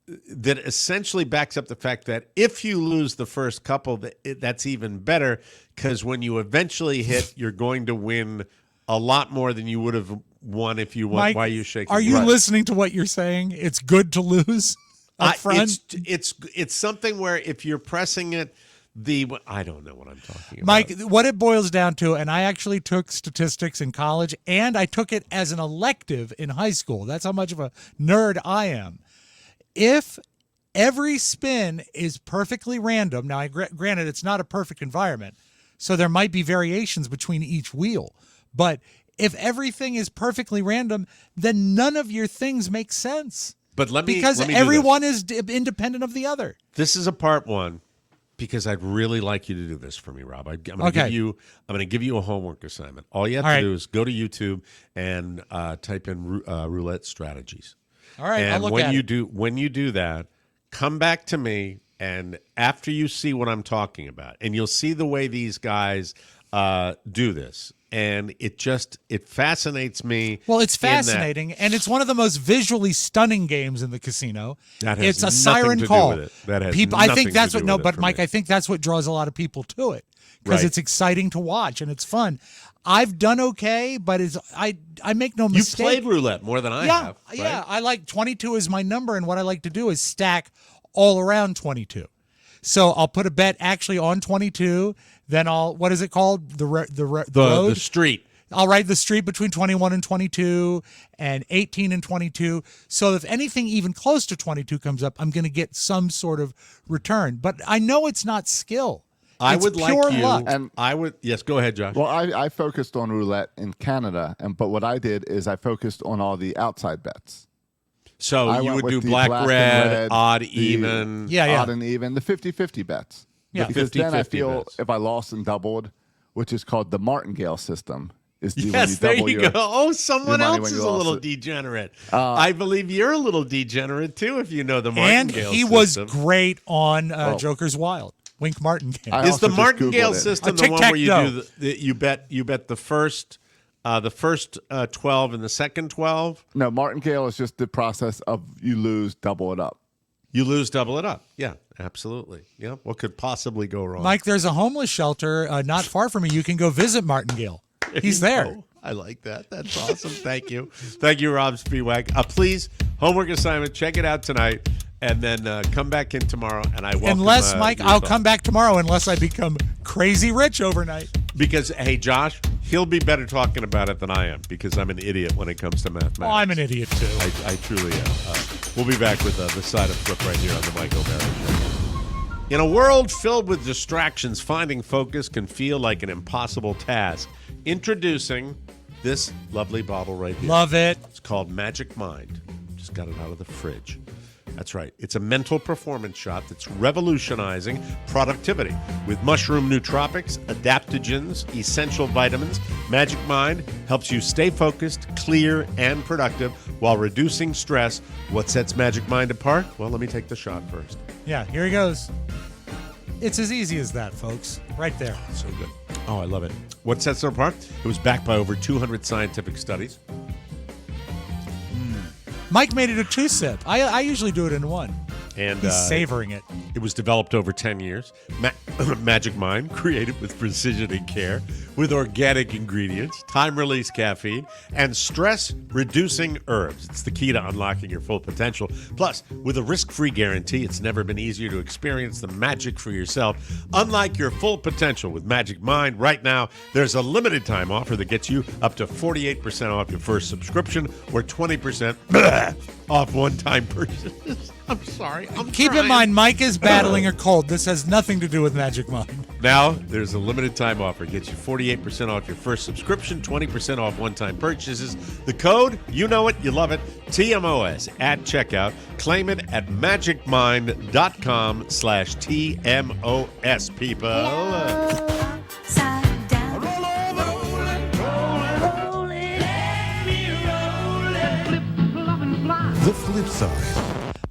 essentially backs up the fact that if you lose the first couple, that's even better, because when you eventually hit, you're going to win a lot more than you would have won if you won. Mike, why are you shaking? Are you listening to what you're saying? It's good to lose up front? It's something where if you're pressing it, I don't know what I'm talking about. Mike, what it boils down to, and I actually took statistics in college, and I took it as an elective in high school. That's how much of a nerd I am. If every spin is perfectly random, now granted it's not a perfect environment, so there might be variations between each wheel, but if everything is perfectly random, then none of your things make sense. But because everyone is independent of the other. This is a part one, because I'd really like you to do this for me, Rob. I'm going to give you a homework assignment. All you have to do is go to YouTube and type in roulette strategies. All right, and I'll look at it. When you do that, come back to me, and after you see what I'm talking about, and you'll see the way these guys do this, and it fascinates me. Well, it's fascinating, and it's one of the most visually stunning games in the casino. It's a siren call. That has people, nothing I think that's to what. do No, with but it Mike, me. I think that's what draws a lot of people to it because it's exciting to watch and it's fun. I've done okay, but I make no mistake. You played roulette more than I have. Right? Yeah, I like 22 is my number, and what I like to do is stack all around 22. So I'll put a bet actually on 22. Then what is it called? The road? The street. I'll write the street between 21 and 22 and 18 and 22. So if anything even close to 22 comes up, I'm going to get some sort of return. But I know it's not skill. I It's would pure like you, luck. and I would. Yes, go ahead, Josh. Well, I focused on roulette in Canada, but what I did is I focused on all the outside bets. So you would do black, red, odd, even. Odd and even, the 50-50 bets. Yeah, because 50-50 then I feel bets. if I lost and doubled, which is called the Martingale System. Yes, there you go. Oh, someone else is a little degenerate. I believe you're a little degenerate, too, if you know the Martingale And he system. was great on Joker's Wild. Wink Martingale. Is the Martingale system the one where you you bet the first 12 and the second 12? No, Martingale is just the process of you lose, double it up. You lose, double it up. Yeah, absolutely. Yeah, what could possibly go wrong? Mike, there's a homeless shelter not far from you. You can go visit Martingale. He's there. Oh, I like that. That's awesome. Thank you. Thank you, Rob Spiewak. Please, homework assignment, check it out tonight, and then come back in tomorrow, and I welcome Unless, Mike, your I'll thoughts. come back tomorrow unless I become crazy rich overnight. Because, hey, Josh, he'll be better talking about it than I am because I'm an idiot when it comes to mathematics. Oh, I'm an idiot, too. I truly am. We'll be back with the side of Flip right here on the Mike O'Mara Show. In a world filled with distractions, finding focus can feel like an impossible task. Introducing this lovely bottle right here. Love it. It's called Magic Mind. Just got it out of the fridge. That's right. It's a mental performance shot that's revolutionizing productivity. With mushroom nootropics, adaptogens, essential vitamins, Magic Mind helps you stay focused, clear, and productive while reducing stress. What sets Magic Mind apart? Well, let me take the shot first. Yeah, here he goes. It's as easy as that, folks. Right there. So good. Oh, I love it. What sets it apart? It was backed by over 200 scientific studies. Mike made it a 2-sip. I usually do it in 1. And he's savoring it. It was developed over 10 years. Magic Mind, created with precision and care, with organic ingredients, time-release caffeine, and stress-reducing herbs. It's the key to unlocking your full potential. Plus, with a risk-free guarantee, it's never been easier to experience the magic for yourself. Unlike your full potential with Magic Mind, right now, there's a limited-time offer that gets you up to 48% off your first subscription or 20% off one-time purchases. I'm sorry. Keep in mind, Mike is battling a cold. This has nothing to do with Magic Mind. Now, there's a limited time offer. Gets you 48% off your first subscription, 20% off one-time purchases. The code, you know it, you love it, TMOS at checkout. Claim it at magicmind.com/TMOS, people. The flip side.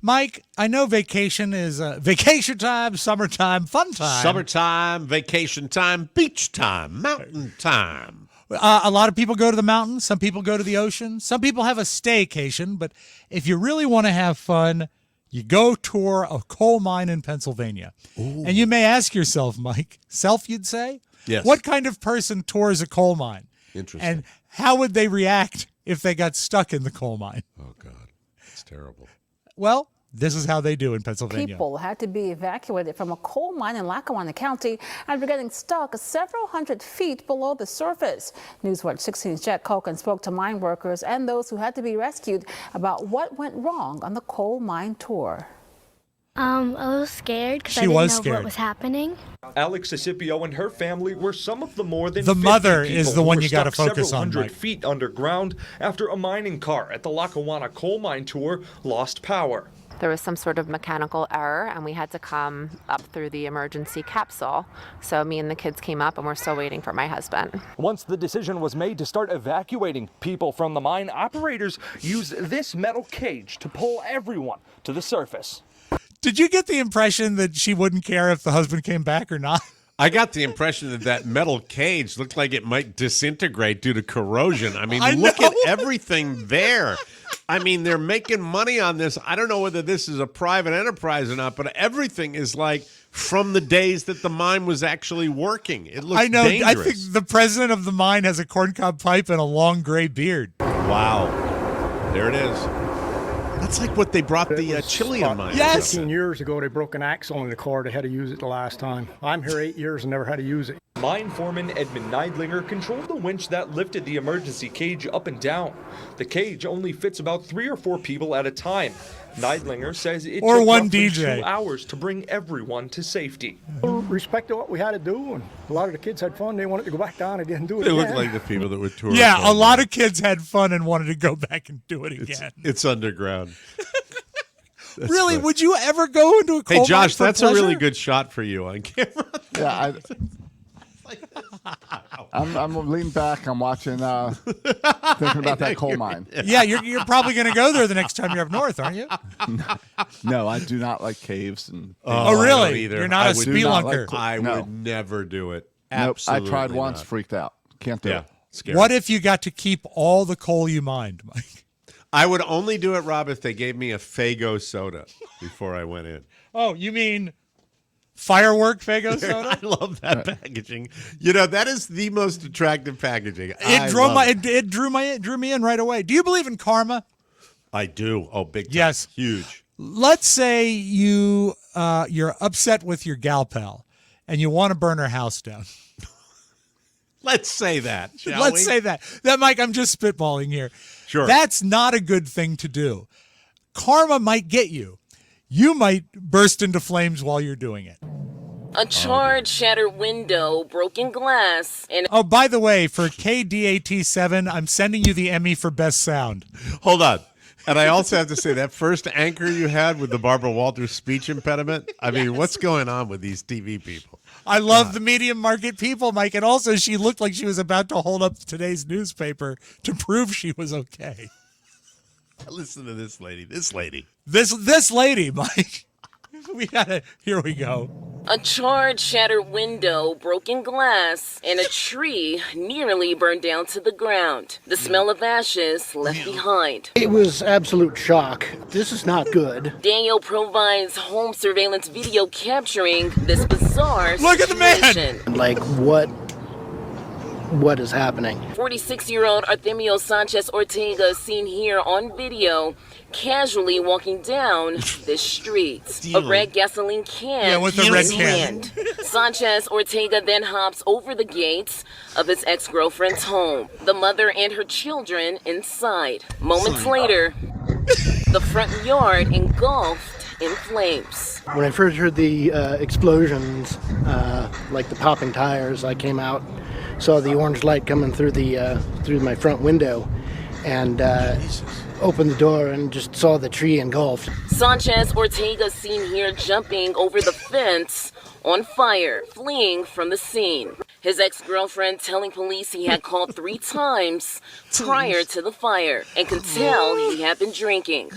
Mike, I know vacation is vacation time, summertime, fun time. Summertime, vacation time, beach time, mountain time. A lot of people go to the mountains. Some people go to the ocean. Some people have a staycation. But if you really want to have fun, you go tour a coal mine in Pennsylvania. Ooh. And you may ask yourself, Mike, you'd say? Yes. What kind of person tours a coal mine? Interesting. And how would they react if they got stuck in the coal mine? Oh, God. It's terrible. Well, this is how they do in Pennsylvania. People had to be evacuated from a coal mine in Lackawanna County after getting stuck several hundred feet below the surface. Newswatch 16's Jack Culkin spoke to mine workers and those who had to be rescued about what went wrong on the coal mine tour. I was scared because I didn't know what was happening. Alex Scipio and her family were some of the more than 50 mother people is the one you got to stuck focus several on, hundred Mike. feet underground after a mining car at the Lackawanna coal mine tour lost power. There was some sort of mechanical error, and we had to come up through the emergency capsule. So me and the kids came up, and we're still waiting for my husband. Once the decision was made to start evacuating people from the mine, operators used this metal cage to pull everyone to the surface. Did you get the impression that she wouldn't care if the husband came back or not? I got the impression that metal cage looked like it might disintegrate due to corrosion. I mean, look at everything there. I mean, they're making money on this. I don't know whether this is a private enterprise or not, but everything is like from the days that the mine was actually working. It looks dangerous. I think the president of the mine has a corncob pipe and a long gray beard. Wow. There it is. That's like what they brought the Chilean mine. Yes. 15 years ago, they broke an axle in the car. They had to use it the last time. I'm here 8 years and never had to use it. Mine foreman Edmund Neidlinger controlled the winch that lifted the emergency cage up and down. The cage only fits about 3 or 4 people at a time. Neidlinger says it took one roughly DJ. 2 hours to bring everyone to safety. Respected what we had to do, and a lot of the kids had fun. They wanted to go back down again and do it They again. look like the people that were touring. Yeah, a lot of kids had fun and wanted to go back and do it again. It's underground. Really? Funny. Would you ever go into a coal Hey, Josh, mine for that's pleasure? a really good shot for you on camera. Yeah, I'm leaning back. I'm watching, thinking about that coal mine. Yeah, you're probably going to go there the next time you're up north, aren't you? No, I do not like caves. And Oh, really? I don't either. You're not a spelunker. I No. would never do it. Nope, Absolutely I tried once, not. freaked out. Can't do it. Scary. What if you got to keep all the coal you mined, Mike? I would only do it, Rob, if they gave me a Faygo soda before I went in. Oh, you mean firework Faygo soda? I love that packaging. You know, that is the most attractive packaging. It drew me in right away. Do you believe in karma? I do. Oh, big time. Yes. Huge. Let's say you're upset with your gal pal and you want to burn her house down. Let's say that, shall Let's we? say that. Mike, I'm just spitballing here. Sure. That's not a good thing to do. Karma might get you. You might burst into flames while you're doing it. A charred, shattered window, broken glass, and... Oh, by the way, for KDAT7, I'm sending you the Emmy for Best Sound. Hold on. And I also have to say, that first anchor you had with the Barbara Walters speech impediment, I mean, what's going on with these TV people? I love the medium market people, Mike. And also, she looked like she was about to hold up today's newspaper to prove she was okay. Listen to this lady. This lady, Mike. Here we go. A charred, shattered window, broken glass, and a tree nearly burned down to the ground. The smell of ashes left behind. It was absolute shock. This is not good. Daniel provides home surveillance video capturing this bizarre Look situation. at the man! Like, what is happening? 46-year-old Artemio Sanchez Ortega is seen here on video casually walking down this street. A red gasoline can with in the red his can. hand. Sanchez Ortega then hops over the gates of his ex-girlfriend's home. The mother and her children inside. Moments later, the front yard engulfed in flames. When I first heard the explosions, like the popping tires, I came out, saw the orange light coming through through my front window, and opened the door and just saw the tree engulfed. Sanchez Ortega seen here jumping over the fence on fire, fleeing from the scene. His ex-girlfriend telling police he had called 3 times prior to the fire and could tell he had been drinking.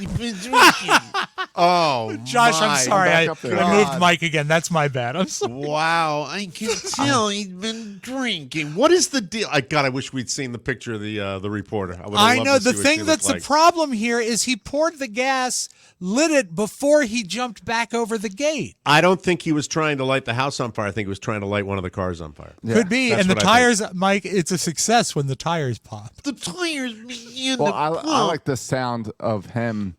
Oh, Josh, I'm sorry. I God. moved Mike again. That's my bad. I'm sorry. Wow, I can tell he's been drinking. What is the deal? I wish we'd seen the picture of the reporter. I know. The thing that's the problem here is he poured the gas, lit it before he jumped back over the gate. I don't think he was trying to light the house on fire. I think he was trying to light one of the cars on fire. Could be. That's And the what I tires, Mike, it's a success when the tires pop. The tires begin Well, I like the sound of him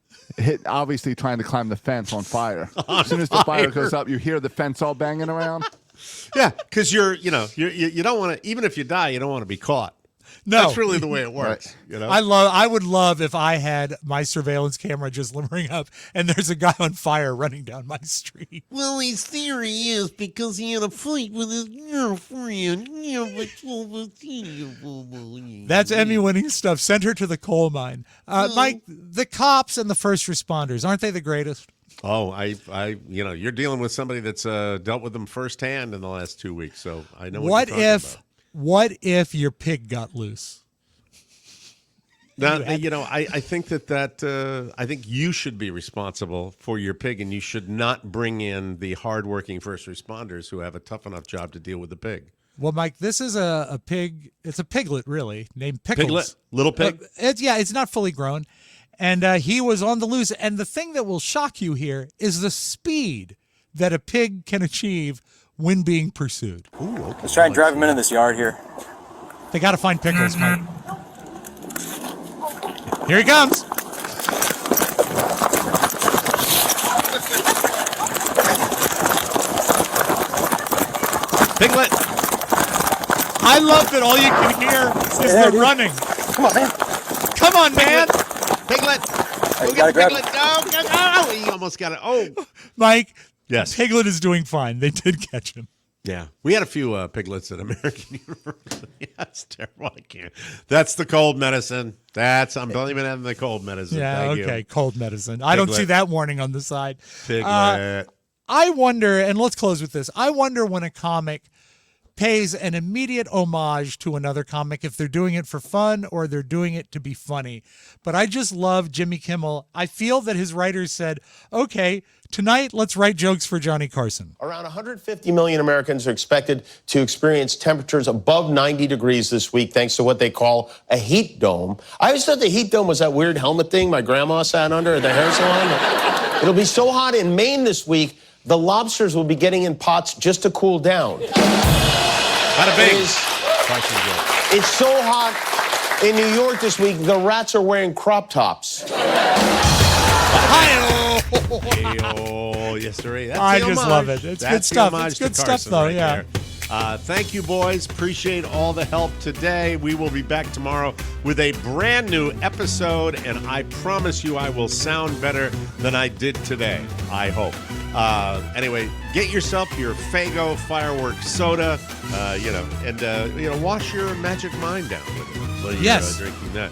obviously trying to climb the fence on fire. As soon as the fire goes up, you hear the fence all banging around. Yeah, because you don't want to, even if you die, you don't want to be caught. No. That's really the way it works. Right. You know? I would love if I had my surveillance camera just limmering up and there's a guy on fire running down my street. Well, his theory is because he had a fight with his girlfriend. That's Emmy-winning stuff. Send her to the coal mine. Mike, the cops and the first responders, aren't they the greatest? Oh, you're dealing with somebody that's dealt with them firsthand in the last 2 weeks, so I know what you're talking about. What if your pig got loose? Now, I think I think you should be responsible for your pig, and you should not bring in the hardworking first responders who have a tough enough job to deal with the pig. Well, Mike, this is a pig. It's a piglet, really, named Pickles. Piglet? Little pig? It's not fully grown. And he was on the loose. And the thing that will shock you here is the speed that a pig can achieve when being pursued. Ooh, okay. Let's try and drive him into this yard here. They got to find Pickles, Mike. Here he comes. Piglet. I love that all you can hear is them running. Come on, man. Come on, man. Piglet. You gotta grab Piglet. No, he almost got it. Oh. Mike, yes. Piglet is doing fine. They did catch him. Yeah. We had a few piglets at American University. Yeah, that's terrible. I can't. That's the cold medicine. I'm blaming it on the cold medicine. Yeah, Thank okay. you. Cold medicine. I don't see that warning on the side. Piglet. I wonder, and let's close with this. I wonder when a comic pays an immediate homage to another comic, if they're doing it for fun or they're doing it to be funny. But I just love Jimmy Kimmel. I feel that his writers said, okay, tonight let's write jokes for Johnny Carson. Around 150 million Americans are expected to experience temperatures above 90 degrees this week thanks to what they call a heat dome. I always thought the heat dome was that weird helmet thing my grandma sat under at the hair salon. It'll be so hot in Maine this week, the lobsters will be getting in pots just to cool down. Bada bing. It's so hot in New York this week, the rats are wearing crop tops. Hey-oh, yes, sir. That's I the just homage. love it. It's That's good the stuff. homage It's good to stuff, Carson though, right yeah. there. Thank you, boys. Appreciate all the help today. We will be back tomorrow with a brand new episode, and I promise you I will sound better than I did today. I hope. Anyway, get yourself your Faygo fireworks soda, and wash your magic mind down with it. While you're, drinking that.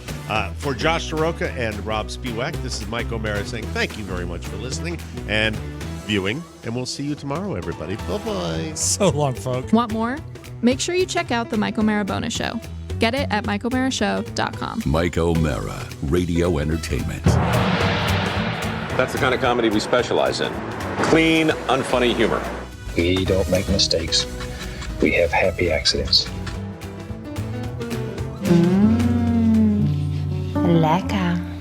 For Josh Soroka and Rob Spiewak, this is Mike O'Mara saying thank you very much for listening and viewing, and we'll see you tomorrow, everybody. Bye-bye. So long, folks. Want more? Make sure you check out the Mike O'Mara Bonus Show. Get it at MikeO'MaraShow.com. Mike O'Mara, Radio Entertainment. That's the kind of comedy we specialize in. Clean, unfunny humor. We don't make mistakes. We have happy accidents. Lecker.